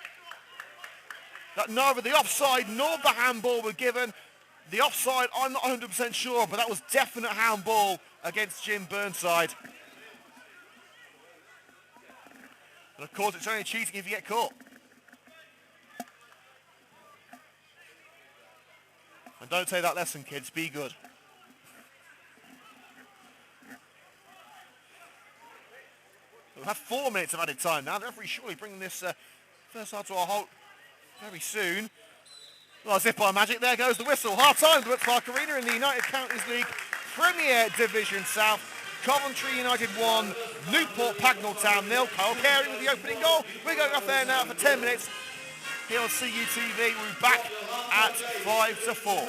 that neither the offside nor the handball were given. The offside, I'm not 100% sure, but that was definite handball against Jim Burnside. And of course, it's only cheating if you get caught. And don't take that lesson, kids. Be good. We'll have 4 minutes of added time now. The referee surely bringing this first half to a halt very soon. Well, as if by magic, there goes the whistle. Half-time to Park Arena in the United Counties League Premier Division South. Coventry United 1, Newport Pagnell Town 0. Kyle Carey with the opening goal. We're going off there now for 10 minutes here on CUTV. We'll be back at 5 to 4.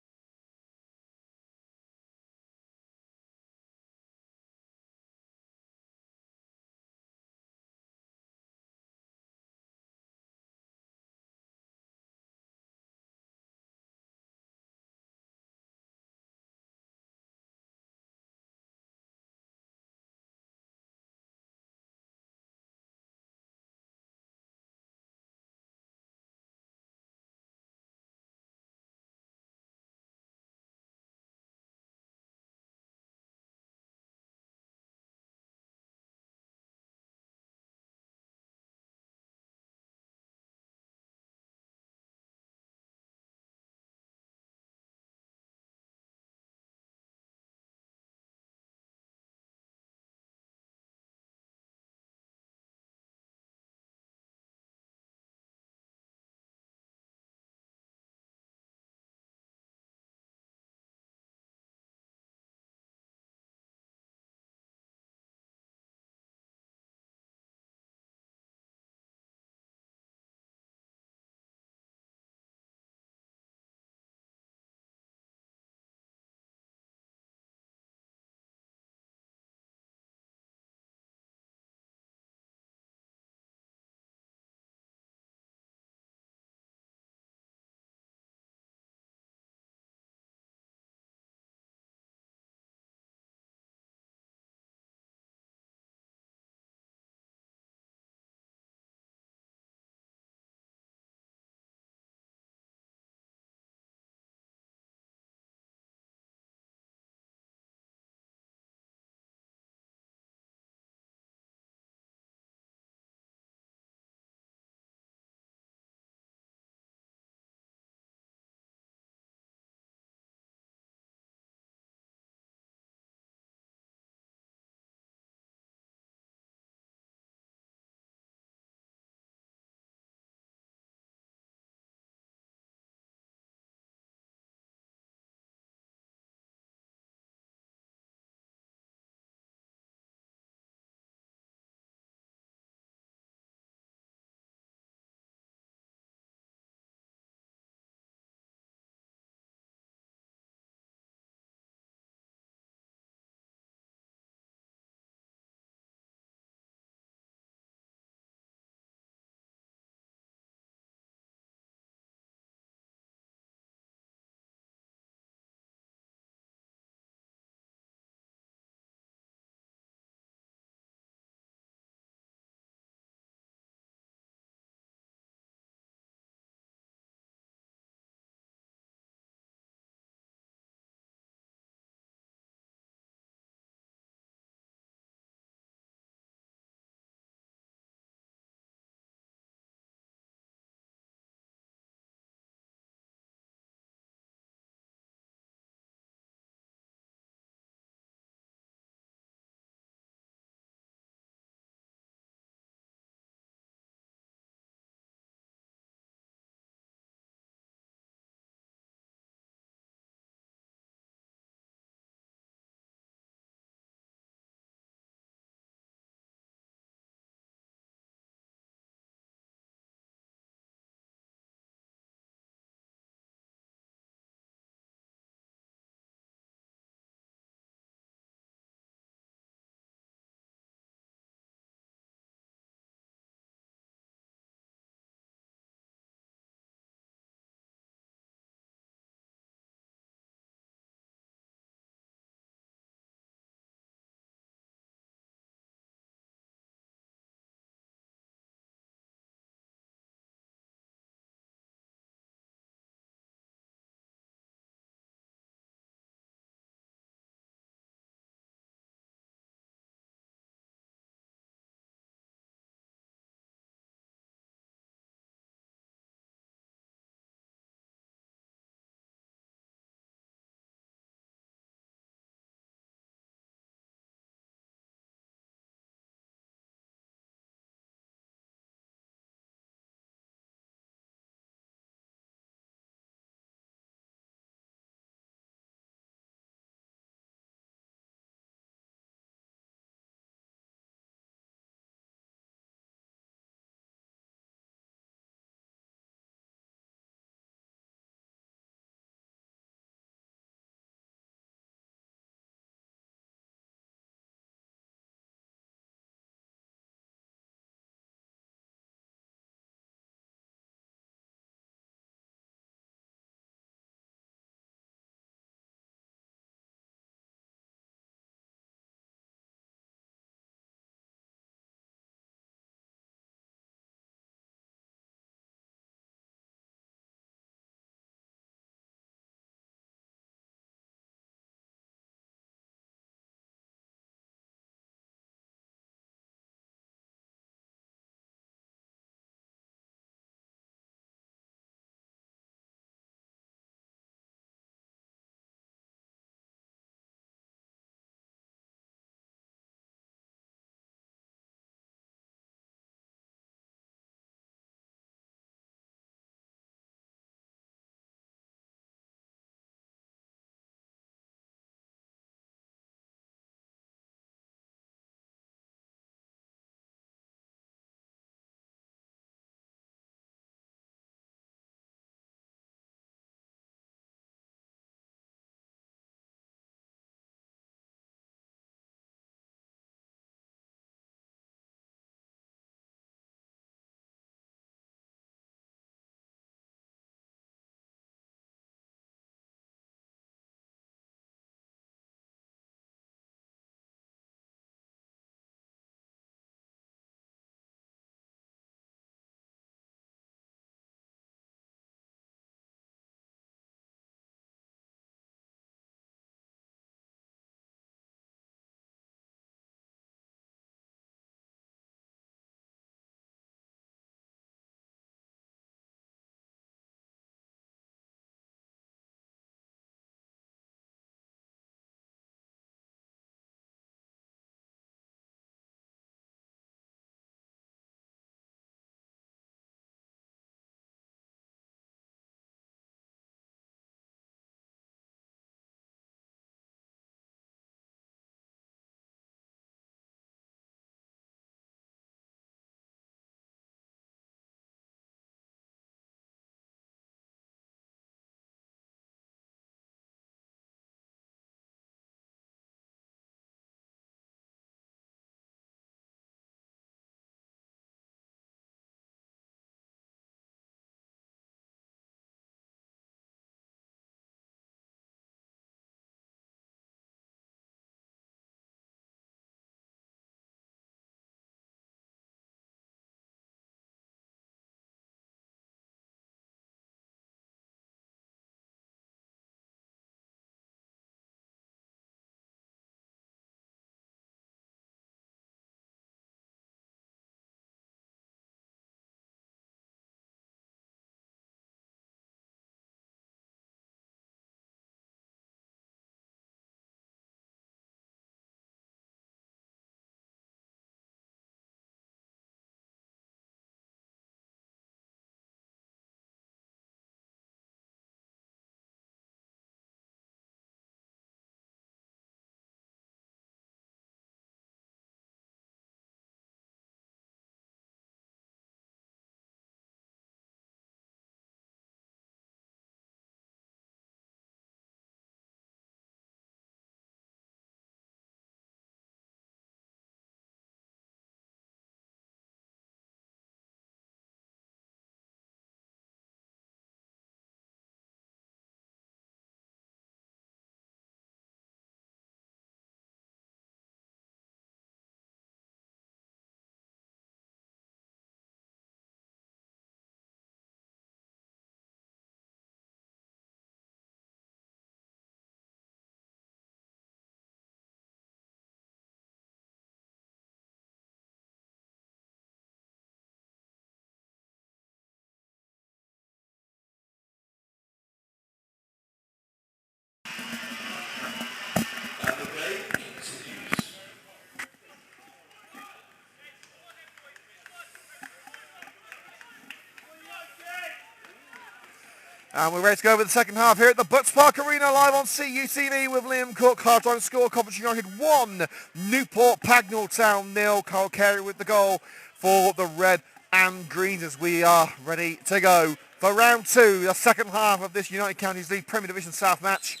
And we're ready to go with the second half here at the Butts Park Arena, live on CUTV with Liam Cook. Half-time score, Coventry United 1, Newport Pagnell Town 0. Carl Carey with the goal for the red and greens as we are ready to go for round 2, the second half of this United Counties League Premier Division South match.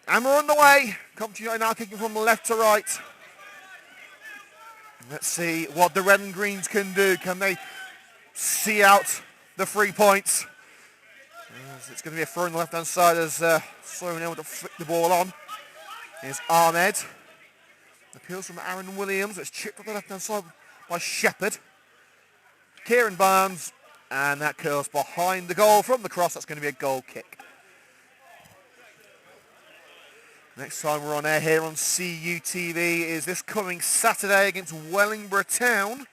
And we're underway. Coventry United now kicking from left to right. Let's see what the red and greens can do. Can they see out the 3 points? It's going to be a throw on the left-hand side as Sloan able to flick the ball on. Here's Ahmed. Appeals from Aaron Williams. It's chipped on the left-hand side by Shepherd. Kieran Barnes. And that curls behind the goal from the cross. That's going to be a goal kick. Next time we're on air here on CUTV is this coming Saturday against Wellingborough Town.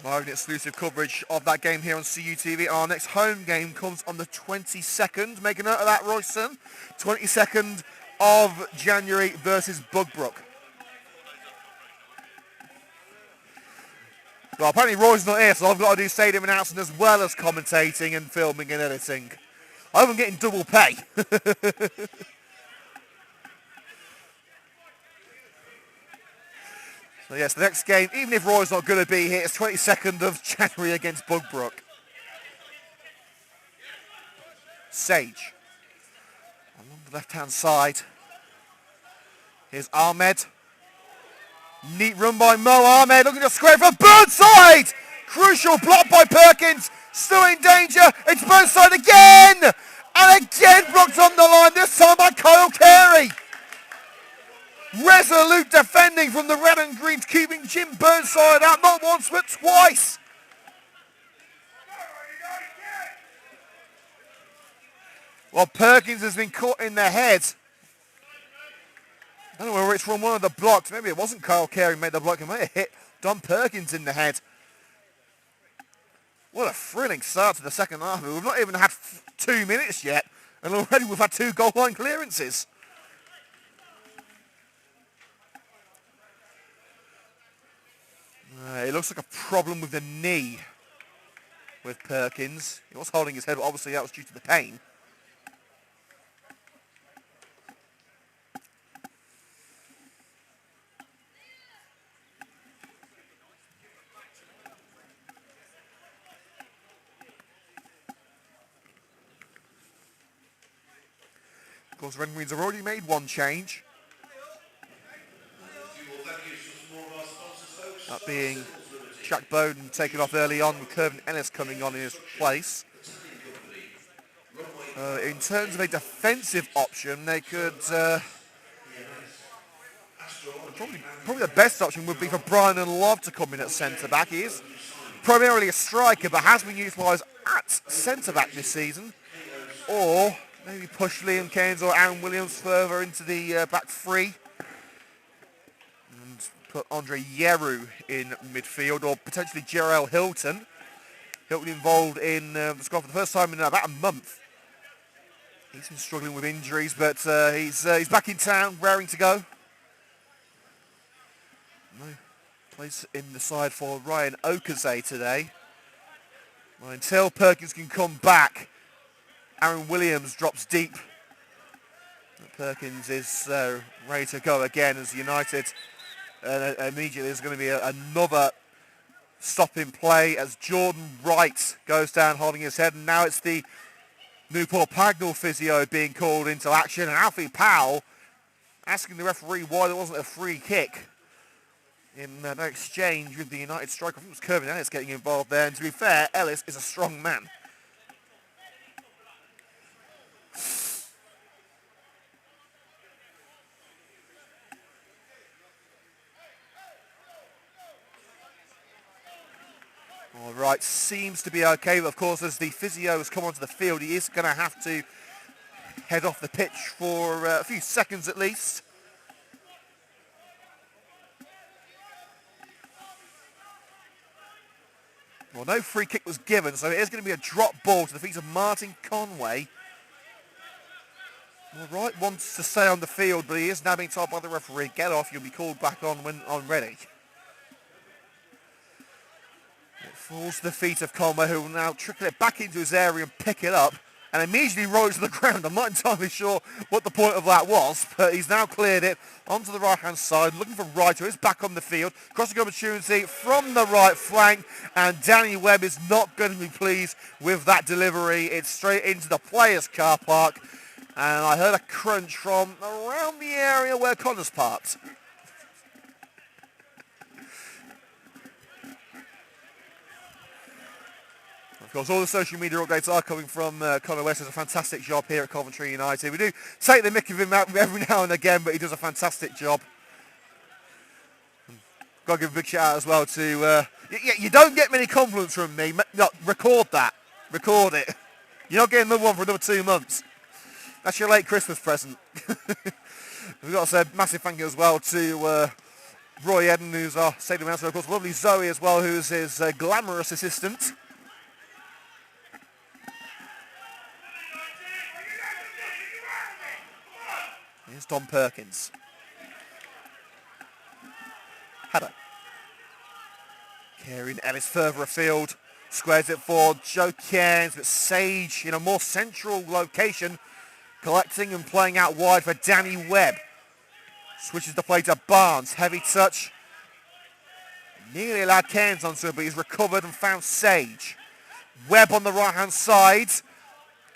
Live and exclusive coverage of that game here on CUTV. Our next home game comes on the 22nd. Make a note of that, Royston. 22nd of January versus Bugbrook. Well, apparently Roy's not here, so I've got to do stadium announcing as well as commentating and filming and editing. I hope I'm getting double pay. So yes, the next game, even if Roy's not going to be here, it's 22nd of January against Bugbrook. Sage. Along the left-hand side. Here's Ahmed. Neat run by Mo Ahmed, looking to square for Burnside! Crucial block by Perkins, still in danger, it's Burnside again! And again blocked on the line, this time by Kyle Carey. Resolute defending from the red and greens, keeping Jim Burnside out, not once but twice. Well, Perkins has been caught in the head. I don't know whether it's from one of the blocks. Maybe it wasn't Kyle Carey who made the block. He might have hit Don Perkins in the head. What a thrilling start to the second half. We've not even had 2 minutes yet, and already we've had 2 goal line clearances. It looks like a problem with the knee with Perkins. He was holding his head, but obviously that was due to the pain. Of course, Red and Greens have already made one change. That being Jack Bowden taken off early on with Kervin Ellis coming on in his place. In terms of a defensive option, they could... probably the best option would be for Brian and Love to come in at centre-back. He is primarily a striker, but has been utilised at centre-back this season. Or maybe push Liam Keynes or Aaron Williams further into the back three. Put Andre Yeru in midfield, or potentially Jarrell Hilton. Hilton involved in the squad for the first time in about a month. He's been struggling with injuries, but he's back in town, raring to go. No place in the side for Ryan Okaze today. Well, until Perkins can come back, Aaron Williams drops deep. Perkins is ready to go again as United. Immediately there's going to be another stop in play as Jordan Wright goes down holding his head, and now it's the Newport Pagnell physio being called into action, and Alfie Powell asking the referee why there wasn't a free kick in that exchange with the United striker. I think it was Kervin Ellis getting involved there, and to be fair, Ellis is a strong man. All right, seems to be okay, but of course as the physio has come onto the field, he is going to have to head off the pitch for a few seconds at least. Well, no free kick was given, so it is going to be a drop ball to the feet of Martin Conway. All right, wants to stay on the field, but he is now being told by the referee, get off, you'll be called back on when ready. Falls to the feet of Conway, who will now trickle it back into his area and pick it up and immediately roll it to the ground. I'm not entirely sure what the point of that was, but he's now cleared it onto the right-hand side, looking for Wright, who is back on the field. Crossing opportunity from the right flank, and Danny Webb is not going to be pleased with that delivery. It's straight into the players' car park, and I heard a crunch from around the area where Connor's parked. Of course, all the social media updates are coming from Connor West. Does a fantastic job here at Coventry United. We do take the mick of him out every now and again, but he does a fantastic job. Got to give a big shout out as well to... you don't get many compliments from me. No, record that. Record it. You're not getting another one for another 2 months. That's your late Christmas present. We've got to say a massive thank you as well to Roy Eden, who's our stadium announcer. Of course, lovely Zoe as well, who's his glamorous assistant. Here's Tom Perkins. Header. Kieran Ellis further afield. Squares it for Joe Cairns, but Sage in a more central location, collecting and playing out wide for Danny Webb. Switches the play to Barnes. Heavy touch. Nearly allowed Cairns onto it, but he's recovered and found Sage. Webb on the right-hand side.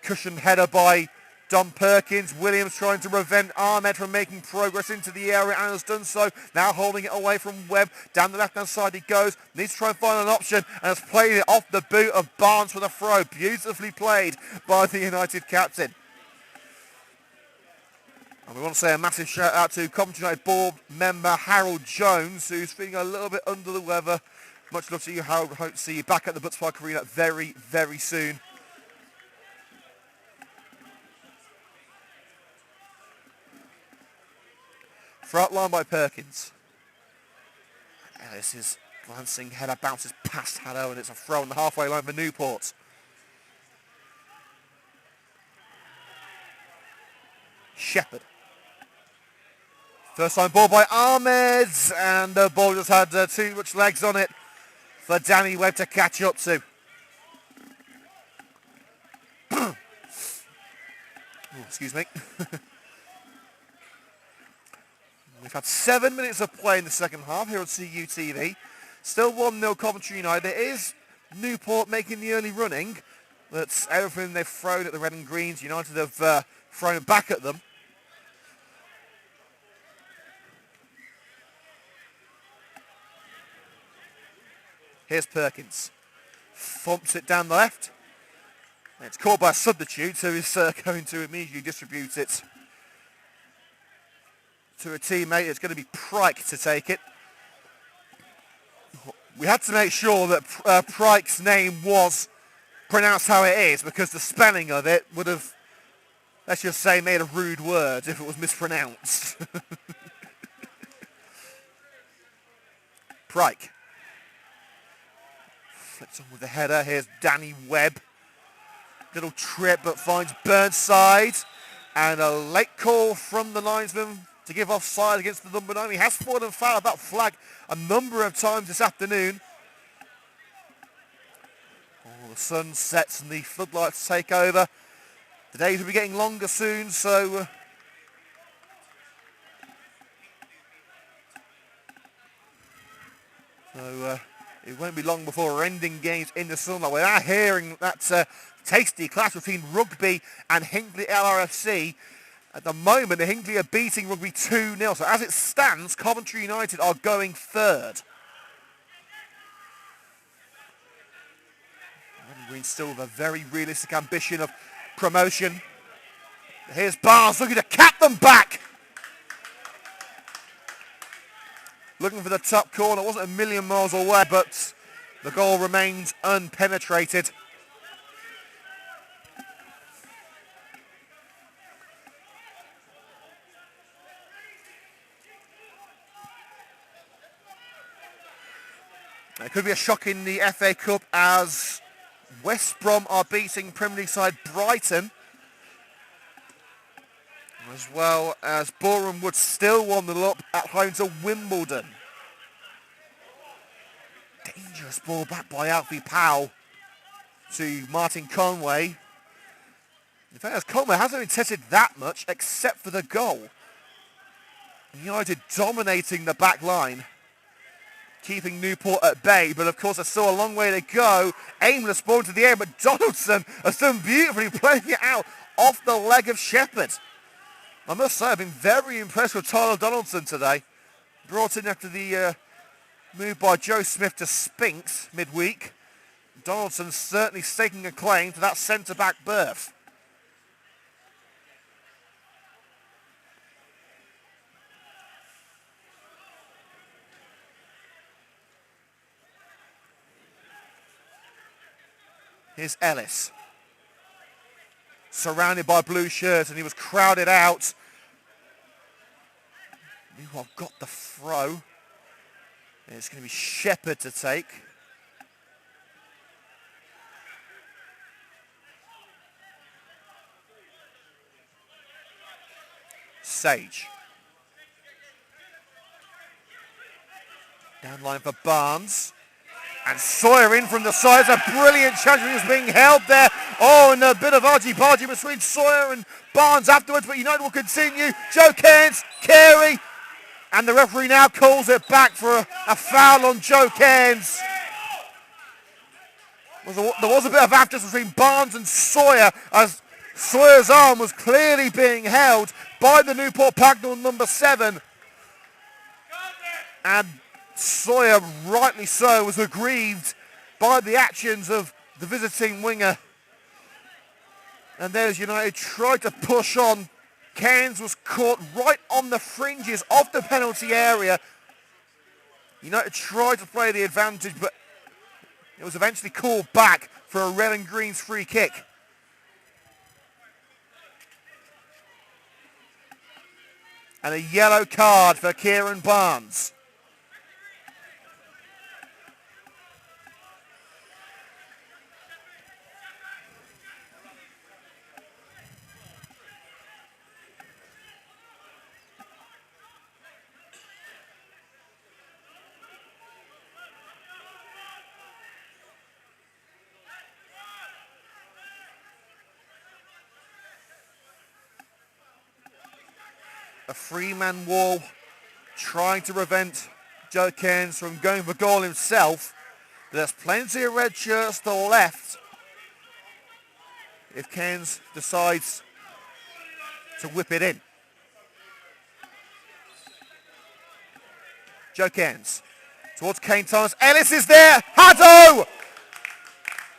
Cushioned header by Don Perkins. Williams trying to prevent Ahmed from making progress into the area and has done so. Now holding it away from Webb. Down the left-hand side he goes. Needs to try and find an option and has played it off the boot of Barnes for the throw. Beautifully played by the United captain. And we want to say a massive shout out to Coventry United board member Harold Jones, who's feeling a little bit under the weather. Much love to you, Harold. Hope to see you back at the Butts Park Arena very, very soon. Throw line by Perkins. Ellis is glancing, header bounces past Haddo, and it's a throw on the halfway line for Newport. Shepherd. First time ball by Ahmed, and the ball just had too much legs on it for Danny Webb to catch up to. Oh, excuse me. We've had 7 minutes of play in the second half here on CUTV. Still 1-0 Coventry United. It is Newport making the early running. That's everything they've thrown at the red and greens. United have thrown it back at them. Here's Perkins. Thumps it down the left. And it's caught by a substitute, who is going to immediately distribute it to a teammate. It's going to be Pryke to take it. We had to make sure that Pryke's name was pronounced how it is, because the spelling of it would have, let's just say, made a rude word if it was mispronounced. Pryke. Flips on with the header. Here's Danny Webb. Little trip, but finds Burnside. And a late call from the linesman to give offside against the number 9. He has fallen foul of that flag a number of times this afternoon. Oh, the sun sets and the floodlights take over. The days will be getting longer soon, so it won't be long before we're ending games in the sunlight. We're now hearing that tasty clash between Rugby and Hinckley LRFC. At the moment, the Hinckley are beating Rugby 2-0. So as it stands, Coventry United are going third. Green still with a very realistic ambition of promotion. Here's Barnes looking to cap them back. Looking for the top corner. It wasn't a million miles away, but the goal remains unpenetrated. It could be a shock in the FA Cup as West Brom are beating Premier League side Brighton, as well as Boreham Wood still 1-0 up at home to Wimbledon. Danger This ball back by Alfie Powell to Martin Conway. In fact, Conway hasn't been tested that much except for the goal. United dominating the back line, keeping Newport at bay, but of course there's still a long way to go. Aimless ball into the air, but Donaldson has done beautifully playing it out off the leg of Shepherd. I must say I've been very impressed with Tyler Donaldson today. Brought in after the move by Joe Smith to Spinks midweek. Donaldson certainly staking a claim to that centre-back berth. Here's Ellis. Surrounded by blue shirts, and he was crowded out. Newport got the throw. And it's going to be Shepherd to take. Sage. Down line for Barnes. And Sawyer in from the side. It's a brilliant chance. He was being held there. Oh, and a bit of argy-bargy between Sawyer and Barnes afterwards, but United will continue. Joe Cairns, Carey, and the referee now calls it back for a foul on Joe Cairns. There was a bit of after between Barnes and Sawyer as Sawyer's arm was clearly being held by the Newport Pagnell number 7. And Sawyer, rightly so, was aggrieved by the actions of the visiting winger. And there's United tried to push on. Cairns was caught right on the fringes of the penalty area. United tried to play the advantage, but it was eventually called back for a red and green's free kick. And a yellow card for Kieran Barnes. A three-man wall trying to prevent Joe Cairns from going for goal himself. But there's plenty of red shirts to the left if Cairns decides to whip it in. Joe Cairns towards Kane Thomas. Ellis is there. Haddo!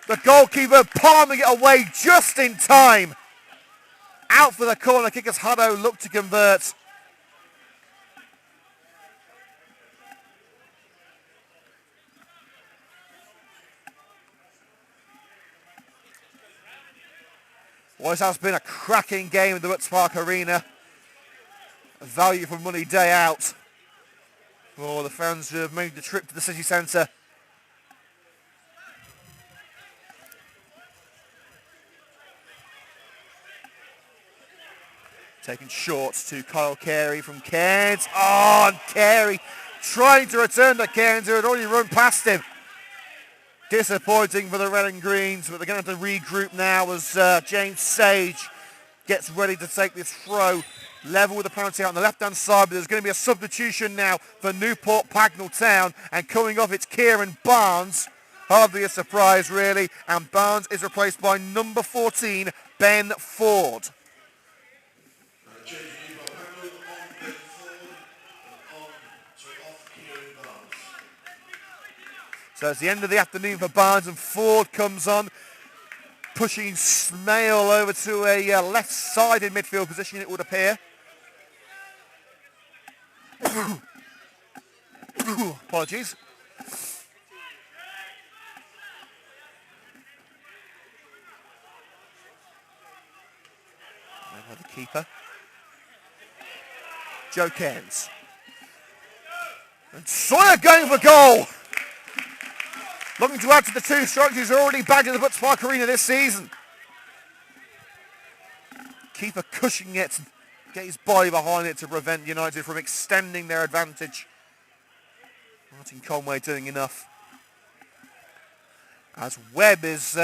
The goalkeeper palming it away just in time. Out for the corner kick as Haddo looked to convert. Well, this has been a cracking game at the Butts Park Arena. A value for money day out for the fans who have made the trip to the city centre. Taken short to Kyle Carey from Cairns. Oh, and Carey trying to return to Cairns, who had already run past him. Disappointing for the red and greens, but they're going to have to regroup now as James Sage gets ready to take this throw. Level with the penalty out on the left-hand side, but there's going to be a substitution now for Newport Pagnell Town, and coming off it's Kieran Barnes. Hardly a surprise, really, and Barnes is replaced by number 14, Ben Ford. So it's the end of the afternoon for Barnes, and Ford comes on, pushing Smale over to a left-sided midfield position, it would appear. Apologies. And the keeper. Joe Cairns. And Sawyer going for goal. Looking to add to the two strikes he's already bagged in the Butts Park Arena this season. Keeper cushioning it, get his body behind it to prevent United from extending their advantage. Martin Conway doing enough. As Webb is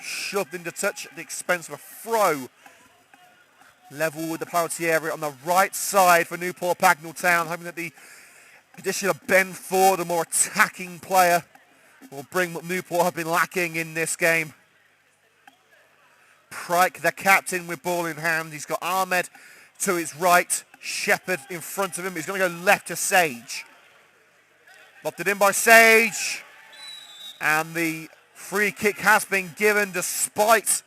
shoved into touch at the expense of a throw. Level with the penalty area on the right side for Newport Pagnell Town, hoping that the addition of Ben Ford, a more attacking player, will bring what Newport have been lacking in this game. Pryke, the captain, with ball in hand. He's got Ahmed to his right, Shepherd in front of him. He's going to go left to Sage. Lobbed it in by Sage. And the free kick has been given despite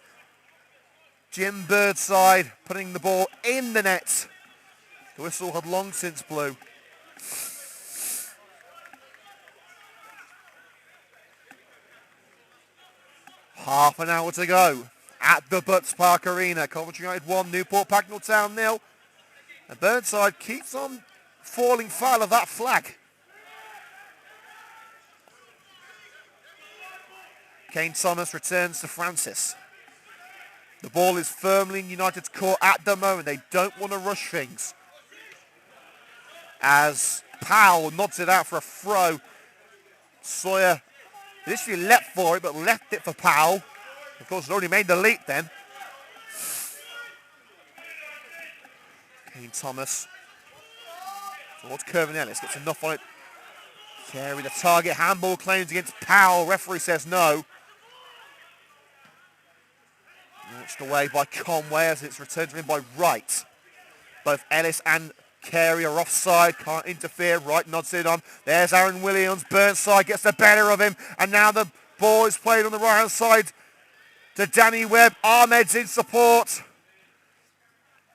Jim Birdside putting the ball in the net. The whistle had long since blew. Half an hour to go at the Butts Park Arena. Coventry United 1, Newport Pagnell Town 0. And Burnside keeps on falling foul of that flag. Kane Thomas returns to Francis. The ball is firmly in United's court at the moment. They don't want to rush things. As Powell nods it out for a throw. Sawyer literally leapt for it, but left it for Powell. Of course, had already made the leap then. Kane Thomas towards Kervin Ellis. Gets enough on it. Carey, the target. Handball claims against Powell. Referee says no. Launched away by Conway as it's returned to him by Wright. Both Ellis and Carey are offside. Can't interfere. Wright nods it on. There's Aaron Williams. Burnside gets the better of him. And now the ball is played on the right-hand side to Danny Webb. Ahmed's in support.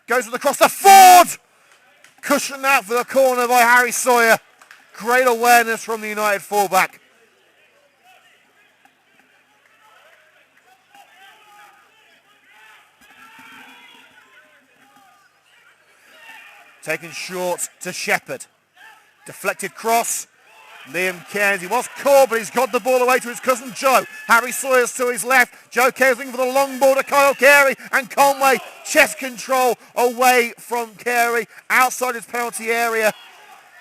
Goes with the cross to Ford. Cushioned out for the corner by Harry Sawyer. Great awareness from the United fullback. Taken short to Shepherd. Deflected cross. Liam Cairns, he was caught, but he's got the ball away to his cousin Joe. Harry Sawyer's to his left. Joe Cairns looking for the long ball to Kyle Carey. And Conway, chest control away from Carey. Outside his penalty area.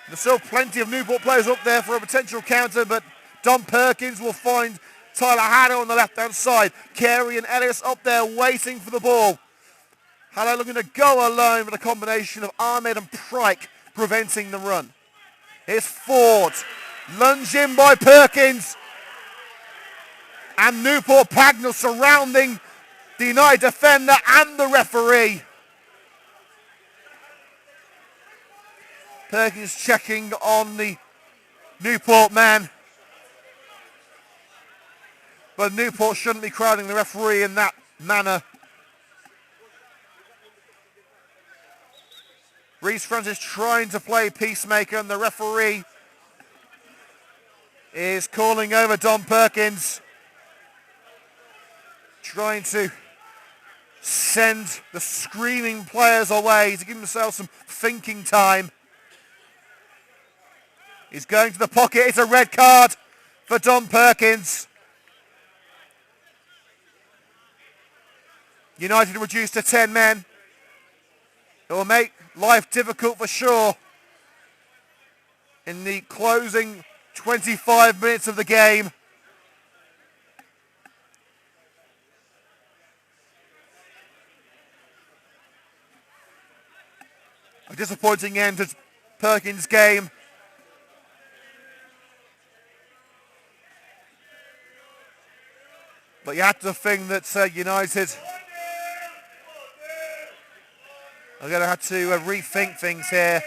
There's still plenty of Newport players up there for a potential counter, but Don Perkins will find Tyler Haddo on the left-hand side. Carey and Ellis up there waiting for the ball. Haddo looking to go alone with a combination of Ahmed and Pryke preventing the run. Here's Ford. Lunged in by Perkins. And Newport Pagnell surrounding the United defender and the referee. Perkins checking on the Newport man. But Newport shouldn't be crowding the referee in that manner. Reece Francis trying to play peacemaker, and the referee is calling over Don Perkins. Trying to send the screaming players away to give himself some thinking time. He's going to the pocket. It's a red card for Don Perkins. United reduced to 10 men. It will make life difficult for sure in the closing 25 minutes of the game. A disappointing end to Perkins' game. But you have to think that United are going to have to rethink things here.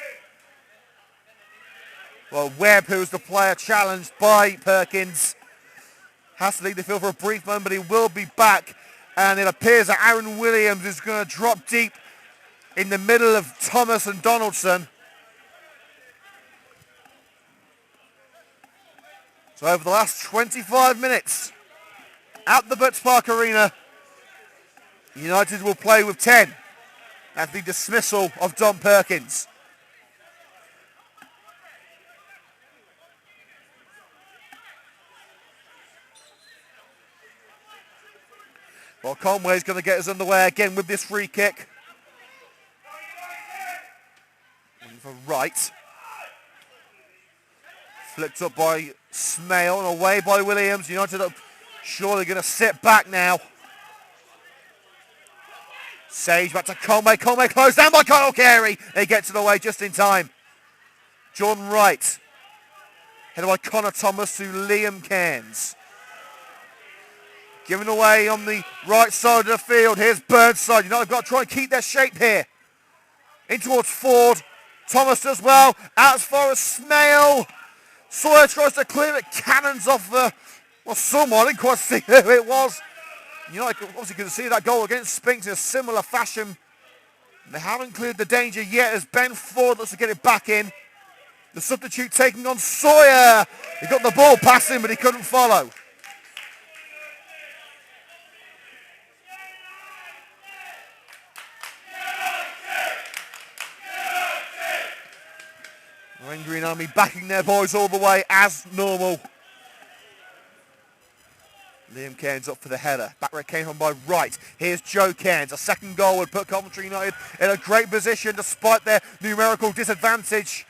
Well, Webb, who's the player challenged by Perkins, has to leave the field for a brief moment, but he will be back. And it appears that Aaron Williams is going to drop deep in the middle of Thomas and Donaldson. So over the last 25 minutes at the Butts Park Arena, United will play with 10 at the dismissal of Don Perkins. Well, Conway's going to get us underway again with this free kick. For Wright. Flicked up by Smale and away by Williams. United up Surely going to sit back now. Sage back to Conway. Conway closed down by Kyle Carey. They get to the way just in time. Jordan Wright. Headed by Connor Thomas to Liam Cairns. Giving away on the right side of the field. Here's Burnside. United have got to try and keep their shape here. In towards Ford. Thomas as well. Out as far as Smale. Sawyer tries to clear it. Cannons off the... Well, someone. I didn't quite see who it was. United obviously could see that goal against Spinks in a similar fashion. They haven't cleared the danger yet as Ben Ford looks to get it back in. The substitute taking on Sawyer. He got the ball past him, but he couldn't follow. Red Green Army backing their boys all the way as normal. Liam Cairns up for the header. Back where it came from by Wright. Here's Joe Cairns. A second goal would put Coventry United in a great position despite their numerical disadvantage.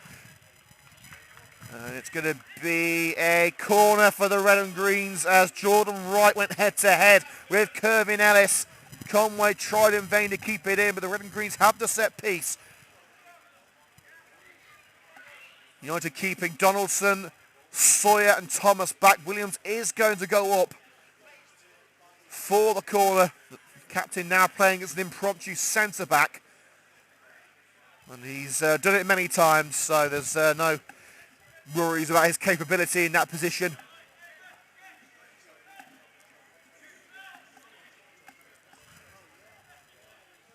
And it's going to be a corner for the Red and Greens as Jordan Wright went head-to-head with Kervin Ellis. Conway tried in vain to keep it in, but the Red and Greens have the set piece. United keeping Donaldson, Sawyer and Thomas back. Williams is going to go up for the corner. The captain now playing as an impromptu centre-back. And he's done it many times, so there's no worries about his capability in that position.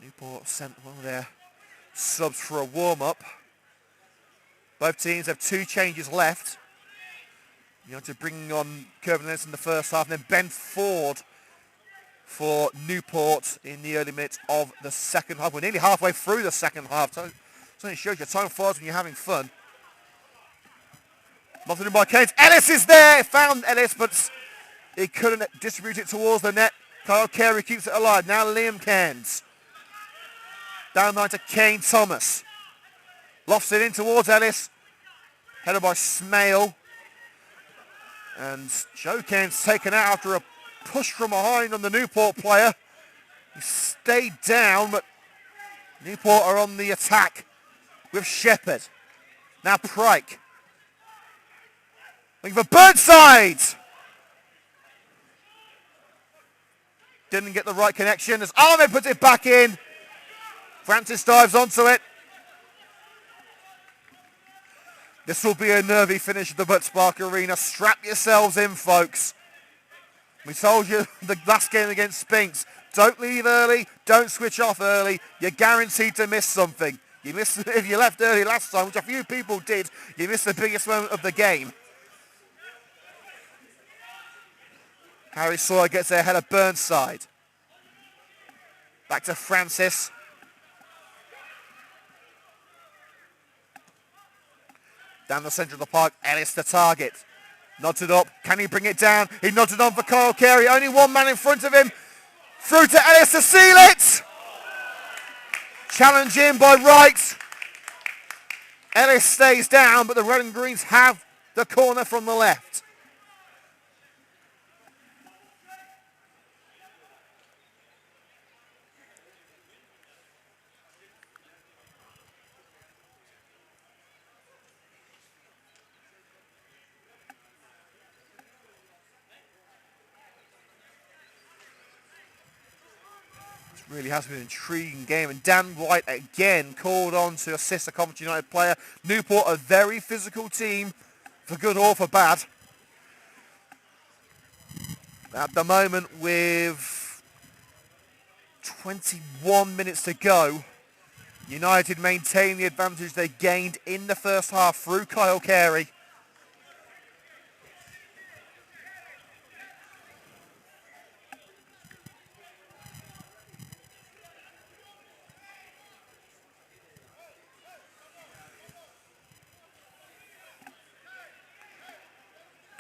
Newport sent one of their subs for a warm-up. Both teams have 2 changes left. United bringing on Kervin Ellis in the first half, and then Ben Ford for Newport in the early minutes of the second half. We're nearly halfway through the second half, so it shows you time flies when you're having fun. Nothing in by Cairns. Ellis is there. Found Ellis, but he couldn't distribute it towards the net. Kyle Carey keeps it alive. Now Liam Cairns. Down line to Kane Thomas. Lofts it in towards Ellis. Headed by Smale. And Joe Cairns taken out after a push from behind on the Newport player. He stayed down, but Newport are on the attack with Shepherd. Now Pryke. Looking for Burnside. Didn't get the right connection as Ahmed puts it back in. Francis dives onto it. This will be a nervy finish at the Butts Park Arena. Strap yourselves in, folks. We told you the last game against Spinks. Don't leave early. Don't switch off early. You're guaranteed to miss something. You missed, if you left early last time, which a few people did, you missed the biggest moment of the game. Harry Sawyer gets there ahead of Burnside. Back to Francis. Down the centre of the park, Ellis the target. Nods it up. Can he bring it down? He nods it on for Kyle Carey. Only one man in front of him. Through to Ellis to seal it. Challenge in by Wright. Ellis stays down, but the Red and Greens have the corner from the left. Really has been an intriguing game, and Dan White again called on to assist a Coventry United player. Newport, a very physical team, for good or for bad. At the moment, with 21 minutes to go, United maintain the advantage they gained in the first half through Kyle Carey.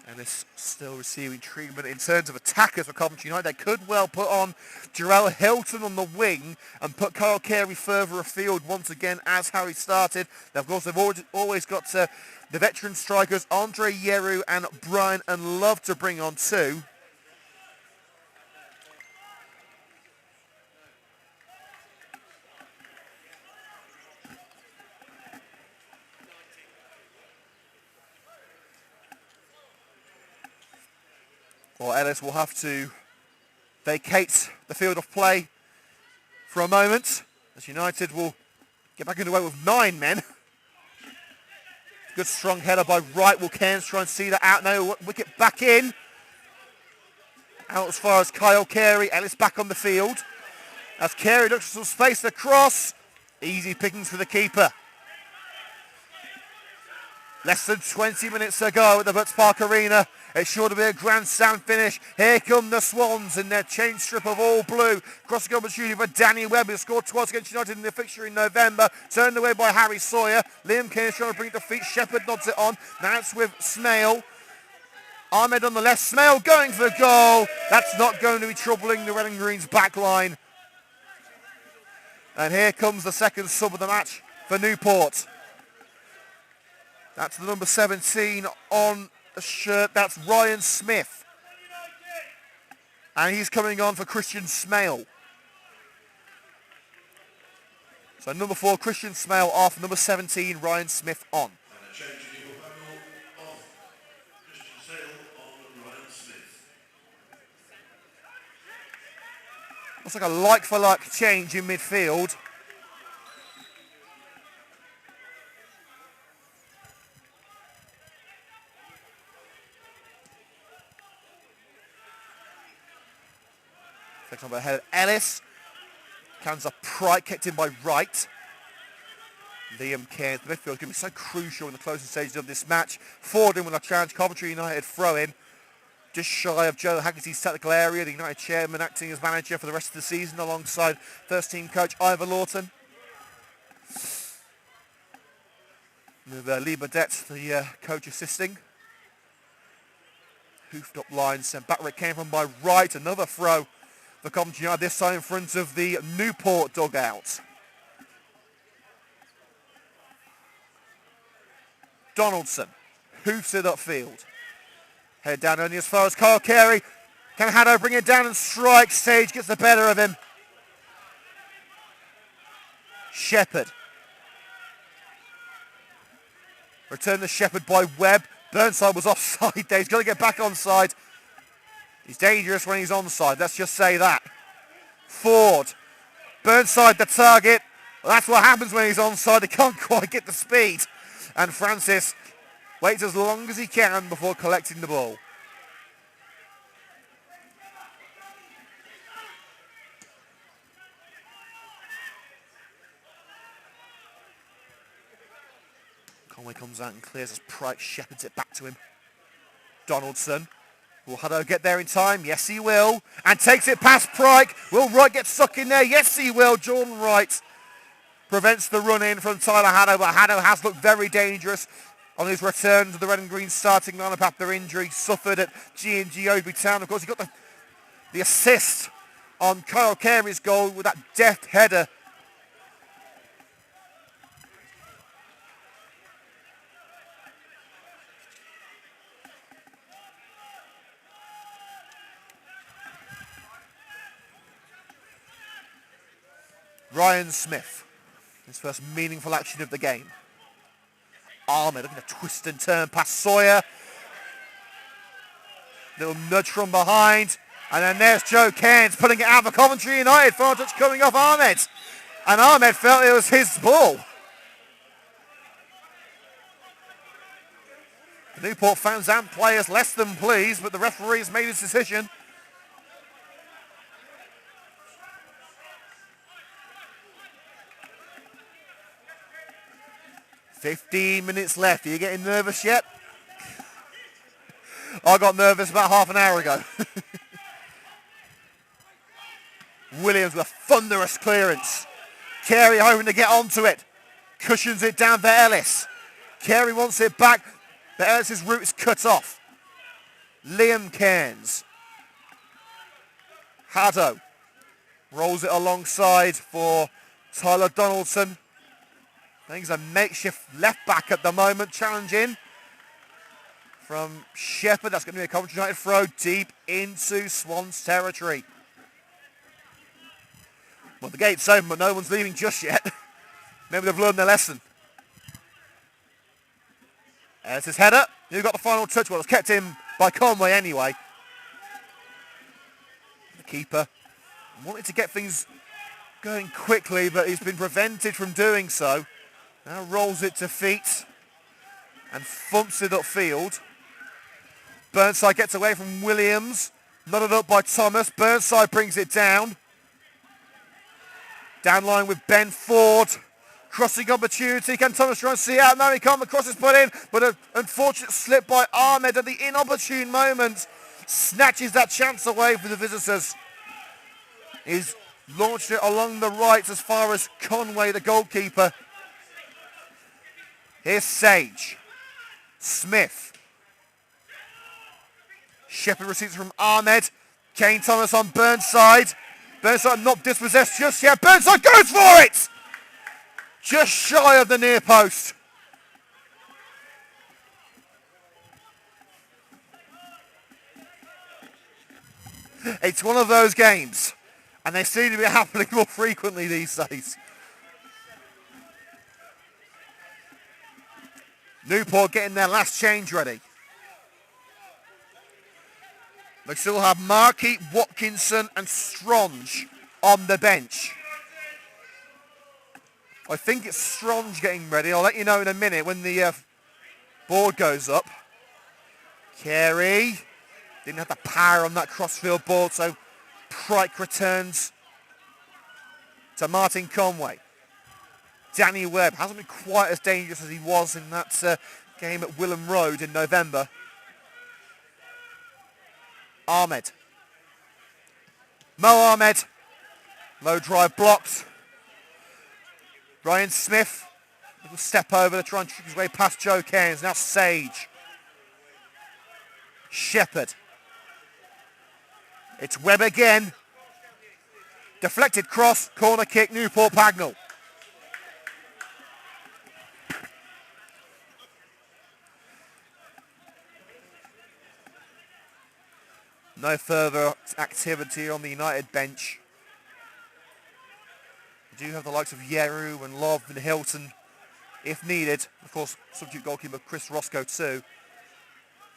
Ellis still receiving treatment in terms of attackers for Coventry United. They could well put on Jarrell Hilton on the wing and put Kyle Carey further afield once again as how he started. Now, of course, they've always got the veteran strikers Andre Yeru and Brian and Love to bring on too. Well, Ellis will have to vacate the field of play for a moment as United will get back underway with 9 men. Good strong header by Wright. Will Cairns try and see that out now? Wicket back in. Out as far as Kyle Carey. Ellis back on the field. As Carey looks for some space across. Easy pickings for the keeper. Less than 20 minutes ago at the Butts Park Arena. It's sure to be a grand slam finish. Here come the Swans in their change strip of all blue. Crossing opportunity for Danny Webb, who scored twice against United in the fixture in November. Turned away by Harry Sawyer. Liam Cairns trying to bring it to feet. Shepherd nods it on. Now it's with Smale. Ahmed on the left. Smale going for the goal. That's not going to be troubling the Red and Green's back line. And here comes the second sub of the match for Newport. That's the number 17 on the shirt. That's Ryan Smith. And he's coming on for Christian Smale. So number 4, Christian Smale off. Number 17, Ryan Smith on. And a change in Newport Pagnell off. Christian Smale on Ryan Smith. Looks like a like-for-like change in midfield. Takes on by head of Ellis. Cans a Pride, kicked in by Wright. Liam Cairns. The midfield is going to be so crucial in the closing stages of this match. Forward in with a challenge. Coventry United throw in. Just shy of Joe Haggerty's technical area. The United chairman acting as manager for the rest of the season alongside first team coach Ivor Lawton. With Lee Burdett, the coach, assisting. Hoofed up line, sent back where it came from by Wright. Another throw for Coventry United, this time in front of the Newport dugout. Donaldson hoofs it upfield. Head down only as far as Kyle Carey. Can Haddo bring it down and strike? Sage gets the better of him. Shepherd. Return to Shepherd by Webb. Burnside was offside there. He's got to get back onside. He's dangerous when he's onside. Let's just say that. Ford. Burnside the target. Well, that's what happens when he's onside. He can't quite get the speed. And Francis waits as long as he can before collecting the ball. Conway comes out and clears as Price shepherds it back to him. Donaldson. Will Hutto get there in time? Yes, he will. And takes it past Pryke. Will Wright get stuck in there? Yes, he will. Jordan Wright prevents the run in from Tyler Haddo, but Haddo has looked very dangerous on his return to the Red and Green starting lineup after injury suffered at G&G Oadby Town. Of course, he got the assist on Kyle Carey's goal with that deft header. Ryan Smith, his first meaningful action of the game. Ahmed looking to twist and turn past Sawyer. Little nudge from behind. And then there's Joe Cairns putting it out for Coventry United. Final touch coming off Ahmed. And Ahmed felt it was his ball. The Newport fans and players less than pleased, but the referee has made his decision. "15 minutes left. Are you getting nervous yet?" I got nervous about half an hour ago. Williams with a thunderous clearance. Carey hoping to get onto it. Cushions it down for Ellis. Carey wants it back, but Ellis's route is cut off. Liam Cairns. Haddo rolls it alongside for Tyler Donaldson. I think he's a makeshift left back at the moment, challenging from Shepherd. That's going to be a Coventry United throw deep into Swans territory. Well, the gate's open, but no one's leaving just yet. Maybe they've learned their lesson. There's his header. Who got the final touch? Well, it was kept in by Conway anyway. keeper. Wanted to get things going quickly, but he's been prevented from doing so. Now rolls it to feet and thumps it upfield. Burnside gets away from Williams. Knotted up by Thomas. Burnside brings it down. Down line with Ben Ford. Crossing opportunity. Can Thomas try and see out? No, he can't. The cross is put in, but an unfortunate slip by Ahmed at the inopportune moment. Snatches that chance away for the visitors. He's launched it along the right as far as Conway, the goalkeeper. Here's Sage. Smith. Shepherd receives from Ahmed. Kane Thomas on Burnside. Burnside not dispossessed just yet. Burnside goes for it! Just shy of the near post. It's one of those games, and they seem to be happening more frequently these days. Newport getting their last change ready. They still have Markey, Watkinson and Stronge on the bench. I think it's Stronge getting ready. I'll let you know in a minute when the board goes up. Carey didn't have the power on that crossfield ball, so Pryke returns to Martin Conway. Danny Webb hasn't been quite as dangerous as he was in that game at Willem Road in November. Ahmed. Mo Ahmed. Low drive blocked. Ryan Smith. Little step over to try and trick his way past Joe Cairns. Now Sage. Shepherd. It's Webb again. Deflected cross. Corner kick. Newport Pagnell. No further activity on the United bench. We do have the likes of Yeru and Love and Hilton if needed. Of course, substitute goalkeeper Chris Roscoe too.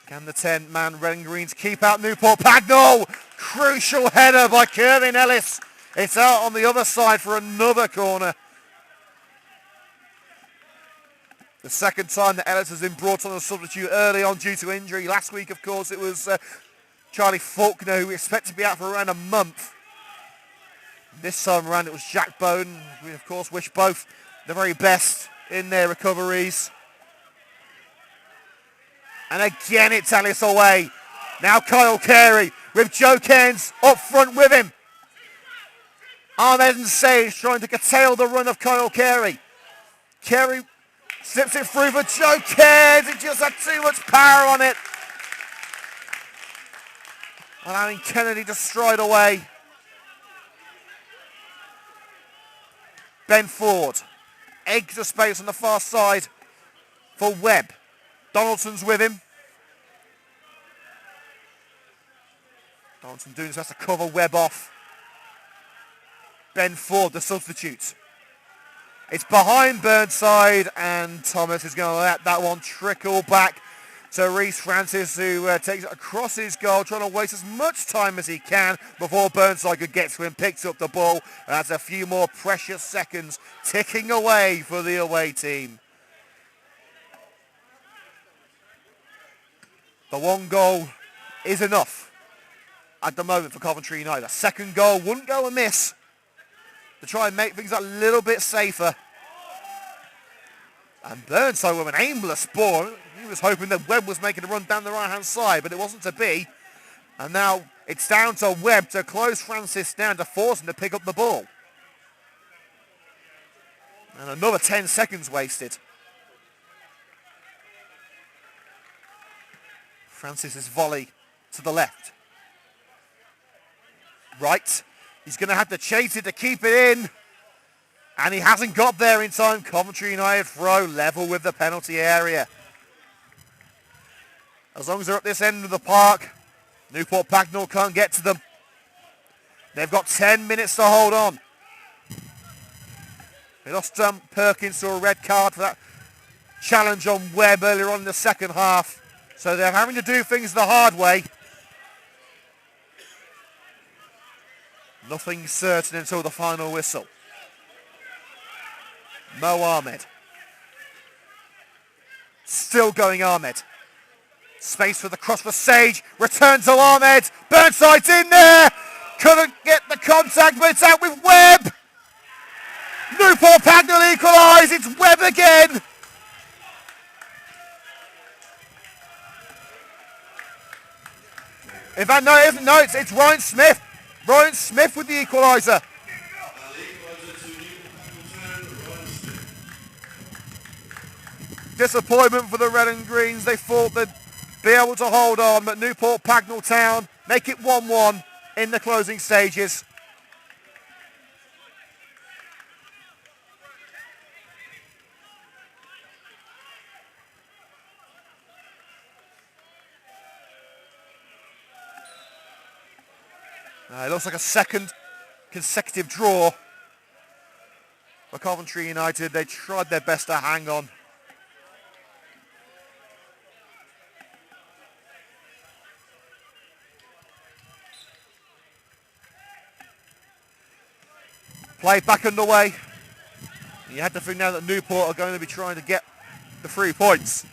Can the 10-man Red and Greens keep out Newport Pagnell? Crucial header by Kervin Ellis. It's out on the other side for another corner. The second time that Ellis has been brought on as a substitute early on due to injury. Last week, of course, it was Charlie Faulkner, who we expect to be out for around a month. This time around it was Jack Bowden. We of course wish both the very best in their recoveries. And again it's Ellis away. Now Kyle Carey with Joe Cairns up front with him. Ahmed and Sage trying to curtail the run of Kyle Carey. Carey slips it through for Joe Cairns. He just had too much power on it, allowing Kennedy to stride away. Ben Ford. Extra space on the far side for Webb. Donaldson's with him. Donaldson doing his best to cover Webb off. Ben Ford, the substitute. It's behind Burnside, and Thomas is going to let that one trickle back to Reece Francis, who takes it across his goal, trying to waste as much time as he can before Burnside could get to him, picks up the ball, and that's a few more precious seconds ticking away for the away team. The one goal is enough at the moment for Coventry United. A second goal wouldn't go amiss to try and make things a little bit safer. And Burnside with an aimless ball. He was hoping that Webb was making a run down the right-hand side, but it wasn't to be. And now it's down to Webb to close Francis down to force him to pick up the ball. And another 10 seconds wasted. Francis's volley to the left. Right. He's going to have to chase it to keep it in. And he hasn't got there in time. Coventry United throw level with the penalty area. As long as they're at this end of the park, Newport Pagnell can't get to them. They've got 10 minutes to hold on. They lost Perkins to a red card for that challenge on Webb earlier on in the second half. So they're having to do things the hard way. Nothing certain until the final whistle. Mo Ahmed. Still going Ahmed. Space for the cross for Sage. Return to Ahmed. Burnside's in there. Couldn't get the contact, but it's out with Webb. Newport Pagnell equalise. It's Webb again. In fact, no, it isn't. No, it's Ryan Smith. Ryan Smith with the equaliser. Disappointment for the Red and Greens. They thought they'd be able to hold on, but Newport Pagnell Town make it 1-1 in the closing stages. It looks like a second consecutive draw for Coventry United. They tried their best to hang on. Play back underway. You had to think now that Newport are going to be trying to get the 3 points.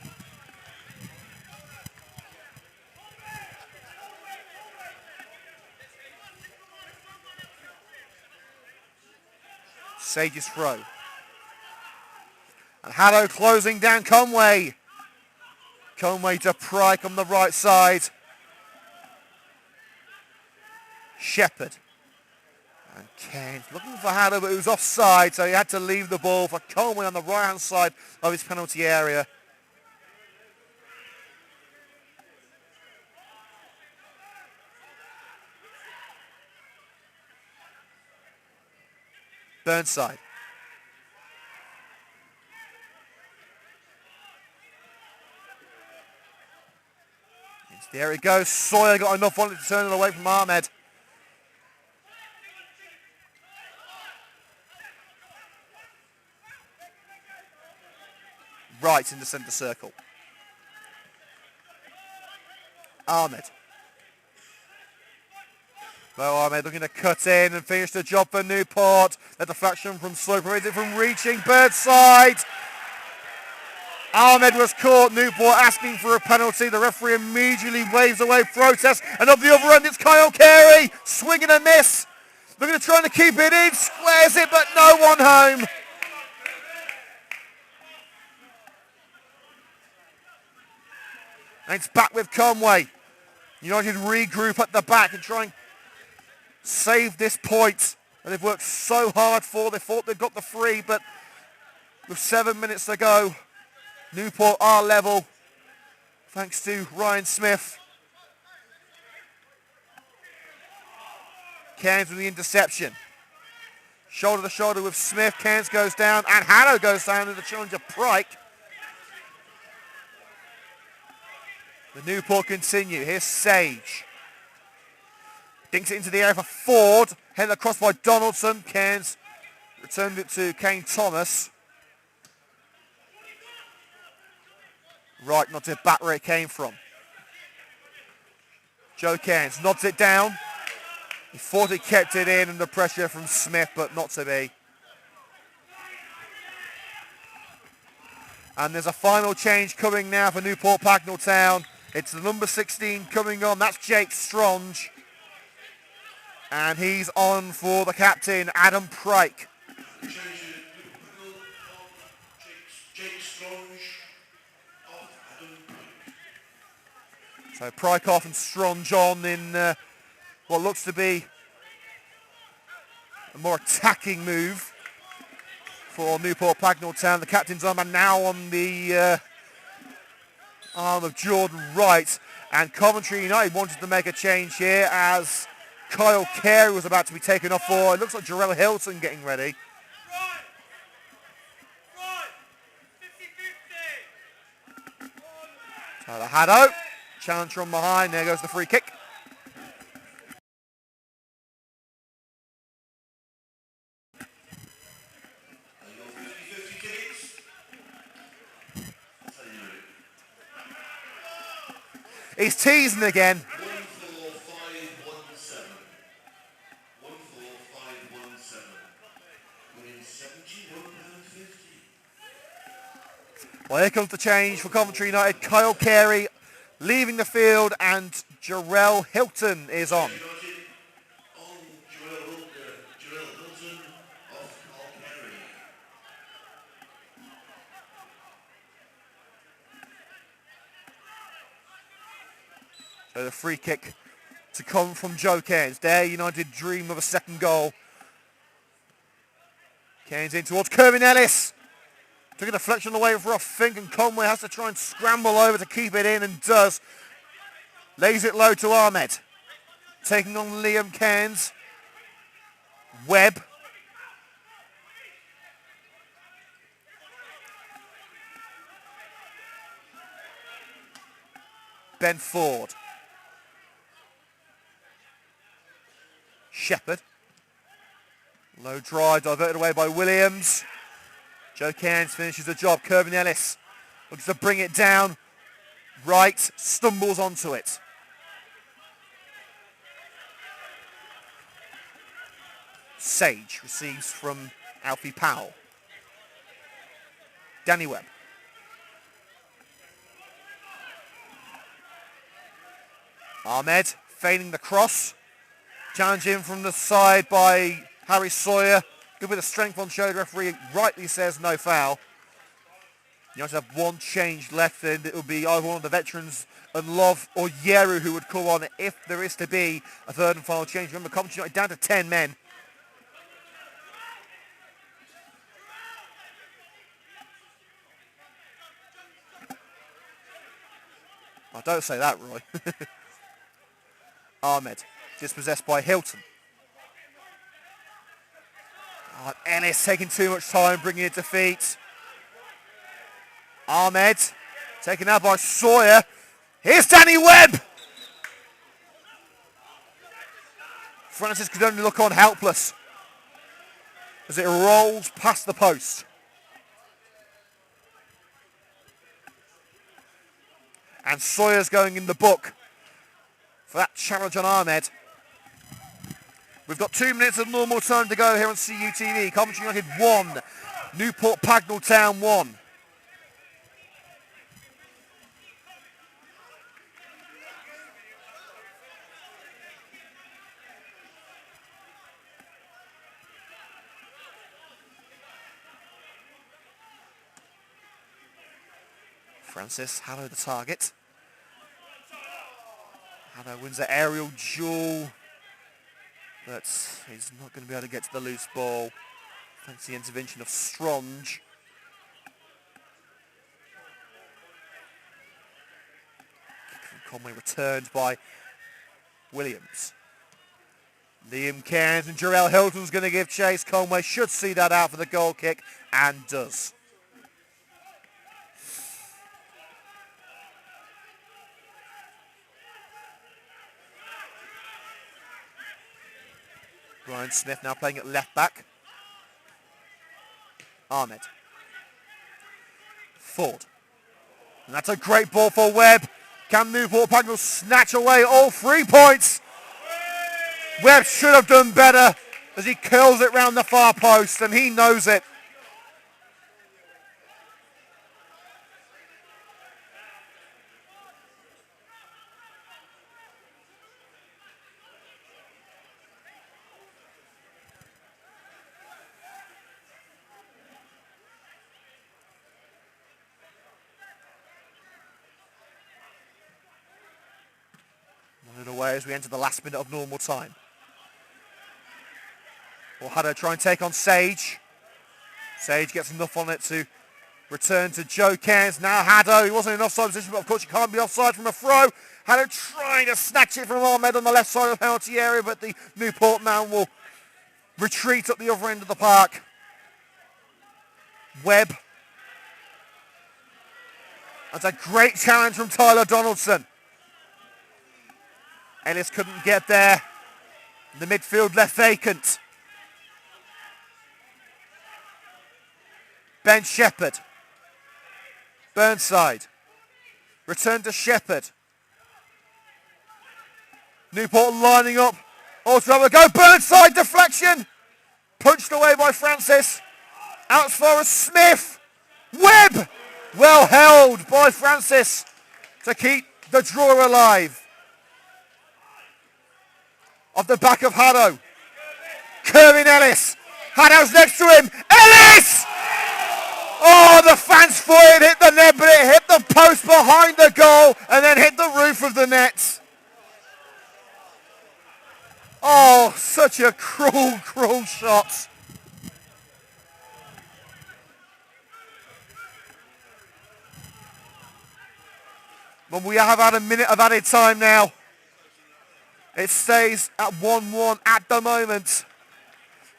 Sage's throw. And Haddo closing down Conway. Conway to Pryke on the right side. Shepherd. And Kane looking for Haddo, but he was offside, so he had to leave the ball for Conway on the right-hand side of his penalty area. Burnside. There he goes. Sawyer got enough on it to turn it away from Ahmed. Right in the centre circle. Ahmed. Mo Ahmed looking to cut in and finish the job for Newport. The deflection from Slope prevents it from reaching Birdside. Ahmed was caught. Newport asking for a penalty. The referee immediately waves away protest. And up the other end, it's Kyle Carey. Swing and a miss. Looking to try to keep it in. Squares it, but no one home. And it's back with Conway. United regroup at the back and try and save this point that they've worked so hard for. They thought they'd got the 3, but with 7 minutes to go, Newport are level thanks to Ryan Smith. Cairns with the interception. Shoulder to shoulder with Smith. Cairns goes down and Haddo goes down to the challenger Pryke. The Newport continue. Here's Sage. Dinks it into the air for Ford. Headed across by Donaldson. Cairns returned it to Kane Thomas. Right, nods it back where it came from. Joe Cairns nods it down. He thought he kept it in under pressure from Smith, but not to be. And there's a final change coming now for Newport Pagnell Town. It's the number 16 coming on. That's Jake Stronge. And he's on for the captain, Adam Pryke. So Pryke off and Stronge on in what looks to be a more attacking move for Newport Pagnell Town. The captain's arm are now on the arm of Jordan Wright, and Coventry United wanted to make a change here as Kyle Carey was about to be taken off for, it looks like Jarrell Hilton getting ready. Tyler Haddo, challenge from behind, there goes the free kick. He's teasing again. 14517. 14517. Well, here comes the change for Coventry United. Kyle Carey leaving the field and Jarrell Hilton is on. So the free kick to come from Joe Cairns. There, United dream of a second goal. Cairns in towards Kervin Ellis. Took a deflection away for a Fink, and Conway has to try and scramble over to keep it in, and does. Lays it low to Ahmed. Taking on Liam Cairns. Webb. Ben Ford. Shepherd. Low drive diverted away by Williams. Joe Cairns finishes the job. Kervin Ellis looks to bring it down. Right, stumbles onto it. Sage receives from Alfie Powell. Danny Webb. Ahmed feigning the cross. Challenge in from the side by Harry Sawyer. Good bit of strength on show. The referee rightly says no foul. You have to have one change left, and it will be either one of the veterans and Love or Yeru who would come on if there is to be a third and final change. Remember, Coventry United down to 10 men. Oh, don't say that, Roy. Ahmed, dispossessed by Hilton. Oh, Ellis taking too much time, bringing it to feet. Ahmed, taken out by Sawyer. Here's Danny Webb! Francis could only look on helpless as it rolls past the post. And Sawyer's going in the book for that challenge on Ahmed. We've got 2 minutes of normal time to go here on CUTV. Coventry United 1, Newport Pagnell Town 1. Francis, Hallow the target. Hallow wins the aerial duel, but he's not going to be able to get to the loose ball thanks to the intervention of Stronge. Kick from Conway returned by Williams. Liam Cairns and Jarrell Hilton's going to give chase. Conway should see that out for the goal kick, and does. Brian Smith now playing at left back. Ahmed. Ford. And that's a great ball for Webb. Can Newport Pagnell snatch away all 3 points? Webb should have done better as he curls it round the far post, and he knows it. Away as we enter the last minute of normal time. Well, Haddo try and take on Sage. Sage gets enough on it to return to Joe Cairns. Now Haddo, he wasn't in offside position, but of course you can't be offside from a throw. Haddo trying to snatch it from Ahmed on the left side of the penalty area, but the Newport man will retreat up the other end of the park. Webb. That's a great challenge from Tyler Donaldson. Ellis couldn't get there. The midfield left vacant. Ben Shepherd. Burnside. Return to Shepherd. Newport lining up. Also have a go. Burnside deflection. Punched away by Francis. Out as far as Smith. Webb. Well held by Francis to keep the draw alive. Off the back of Haddo. Curving Ellis. Haddo's next to him. Ellis! Oh, the fans thought it hit the net, but it hit the post behind the goal and then hit the roof of the net. Oh, such a cruel, cruel shot. But we have had a minute of added time now. It stays at 1-1 at the moment.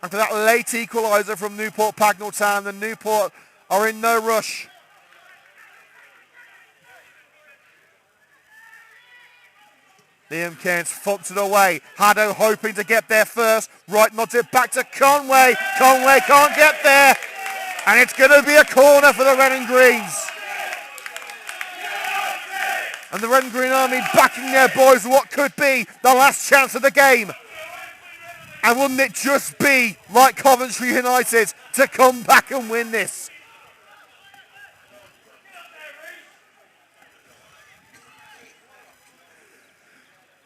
After that late equaliser from Newport Pagnell Town, the Newport are in no rush. Liam Cairns funked it away. Haddo hoping to get there first. Wright nods it back to Conway. Conway can't get there. And it's going to be a corner for the Red and Greens. And the Red and Green Army backing their boys what could be the last chance of the game. And wouldn't it just be like Coventry United to come back and win this?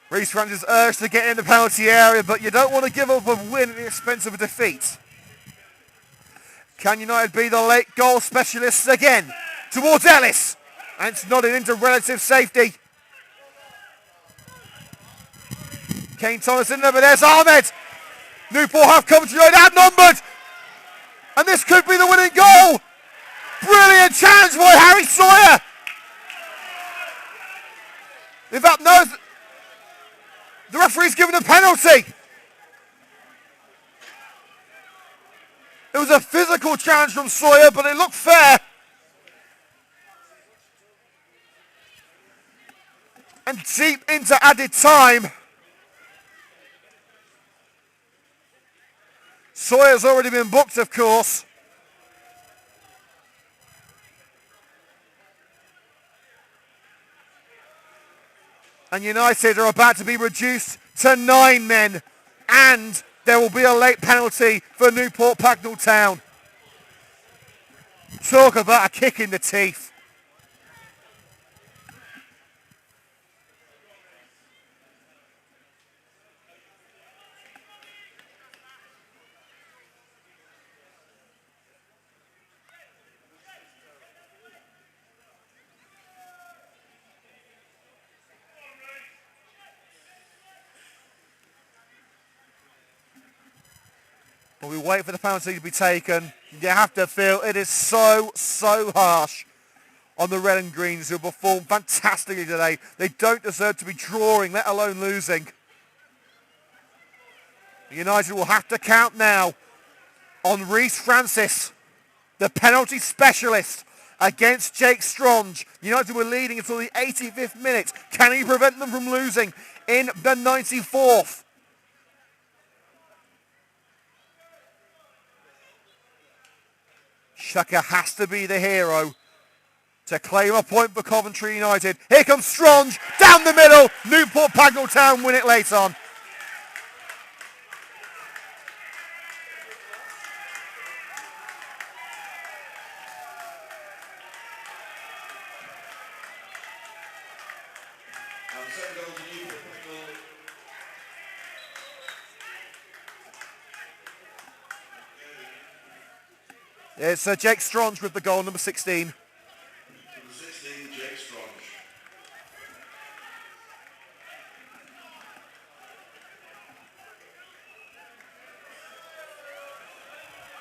Reece Francis urged to get in the penalty area, but you don't want to give up a win at the expense of a defeat. Can United be the late goal specialists again? Towards Ellis. And it's nodded into relative safety. Kane Thomas in there, but there's Ahmed. Newport have Coventry United outnumbered. And this could be the winning goal. Brilliant challenge by Harry Sawyer. In fact, no, the referee's given a penalty. It was a physical challenge from Sawyer, but it looked fair. And deep into added time, Sawyer's already been booked, of course. And United are about to be reduced to 9 men. And there will be a late penalty for Newport Pagnell Town. Talk about a kick in the teeth. But we wait for the penalty to be taken. You have to feel it is so harsh on the Red and Greens, who performed fantastically today. They don't deserve to be drawing, let alone losing. United will have to count now on Reece Francis, the penalty specialist, against Jake Stronge. United were leading until the 85th minute. Can he prevent them from losing in the 94th? Shaka has to be the hero to claim a point for Coventry United. Here comes Stronge, down the middle. Newport Pagnell Town win it late on. It's Jake Stronge with the goal, number 16. Number 16, Jake Stronge.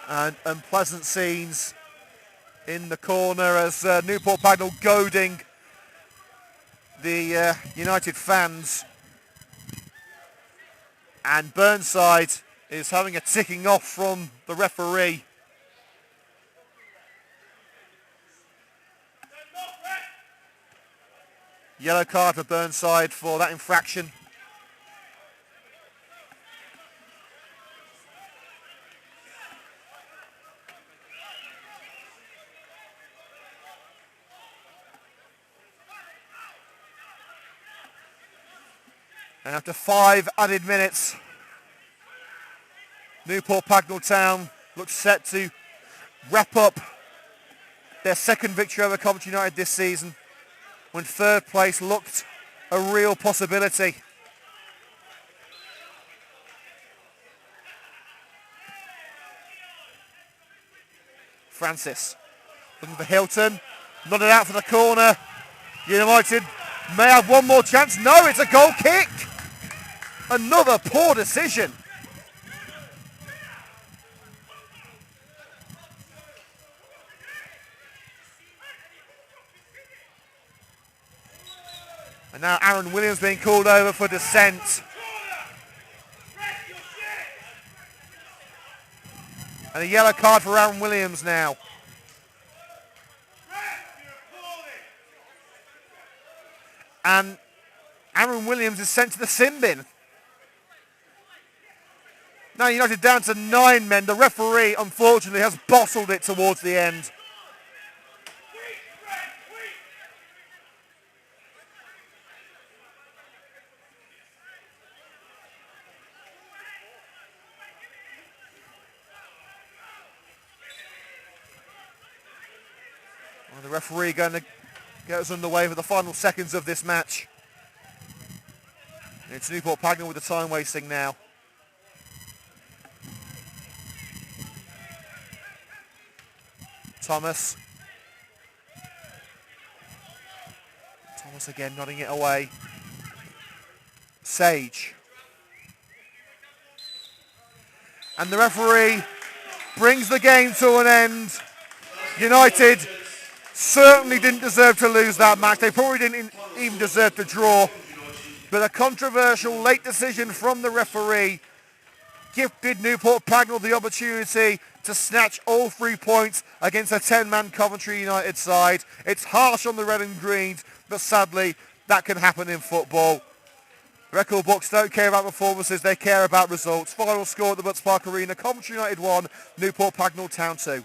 And unpleasant scenes in the corner as Newport Pagnell goading the United fans. And Burnside is having a ticking off from the referee. Yellow card for Burnside for that infraction. And after 5 added minutes, Newport Pagnell Town looks set to wrap up their second victory over Coventry United this season, when third place looked a real possibility. Francis looking for Hilton, nodded out for the corner. United may have one more chance. No, it's a goal kick. Another poor decision. And now Aaron Williams being called over for dissent. And a yellow card for Aaron Williams now. And Aaron Williams is sent to the sin bin. Now United down to 9 men. The referee, unfortunately, has bottled it towards the end. Well, the referee going to get us underway for the final seconds of this match. It's Newport Pagnell with the time wasting now. Thomas again nodding it away. Sage. And the referee brings the game to an end. United certainly didn't deserve to lose that match. They probably didn't even deserve to draw. But a controversial late decision from the referee gifted Newport Pagnell the opportunity to snatch all 3 points against a 10-man Coventry United side. It's harsh on the red and greens, but sadly, that can happen in football. Record books don't care about performances, they care about results. Final score at the Butts Park Arena, Coventry United 1, Newport Pagnell Town 2.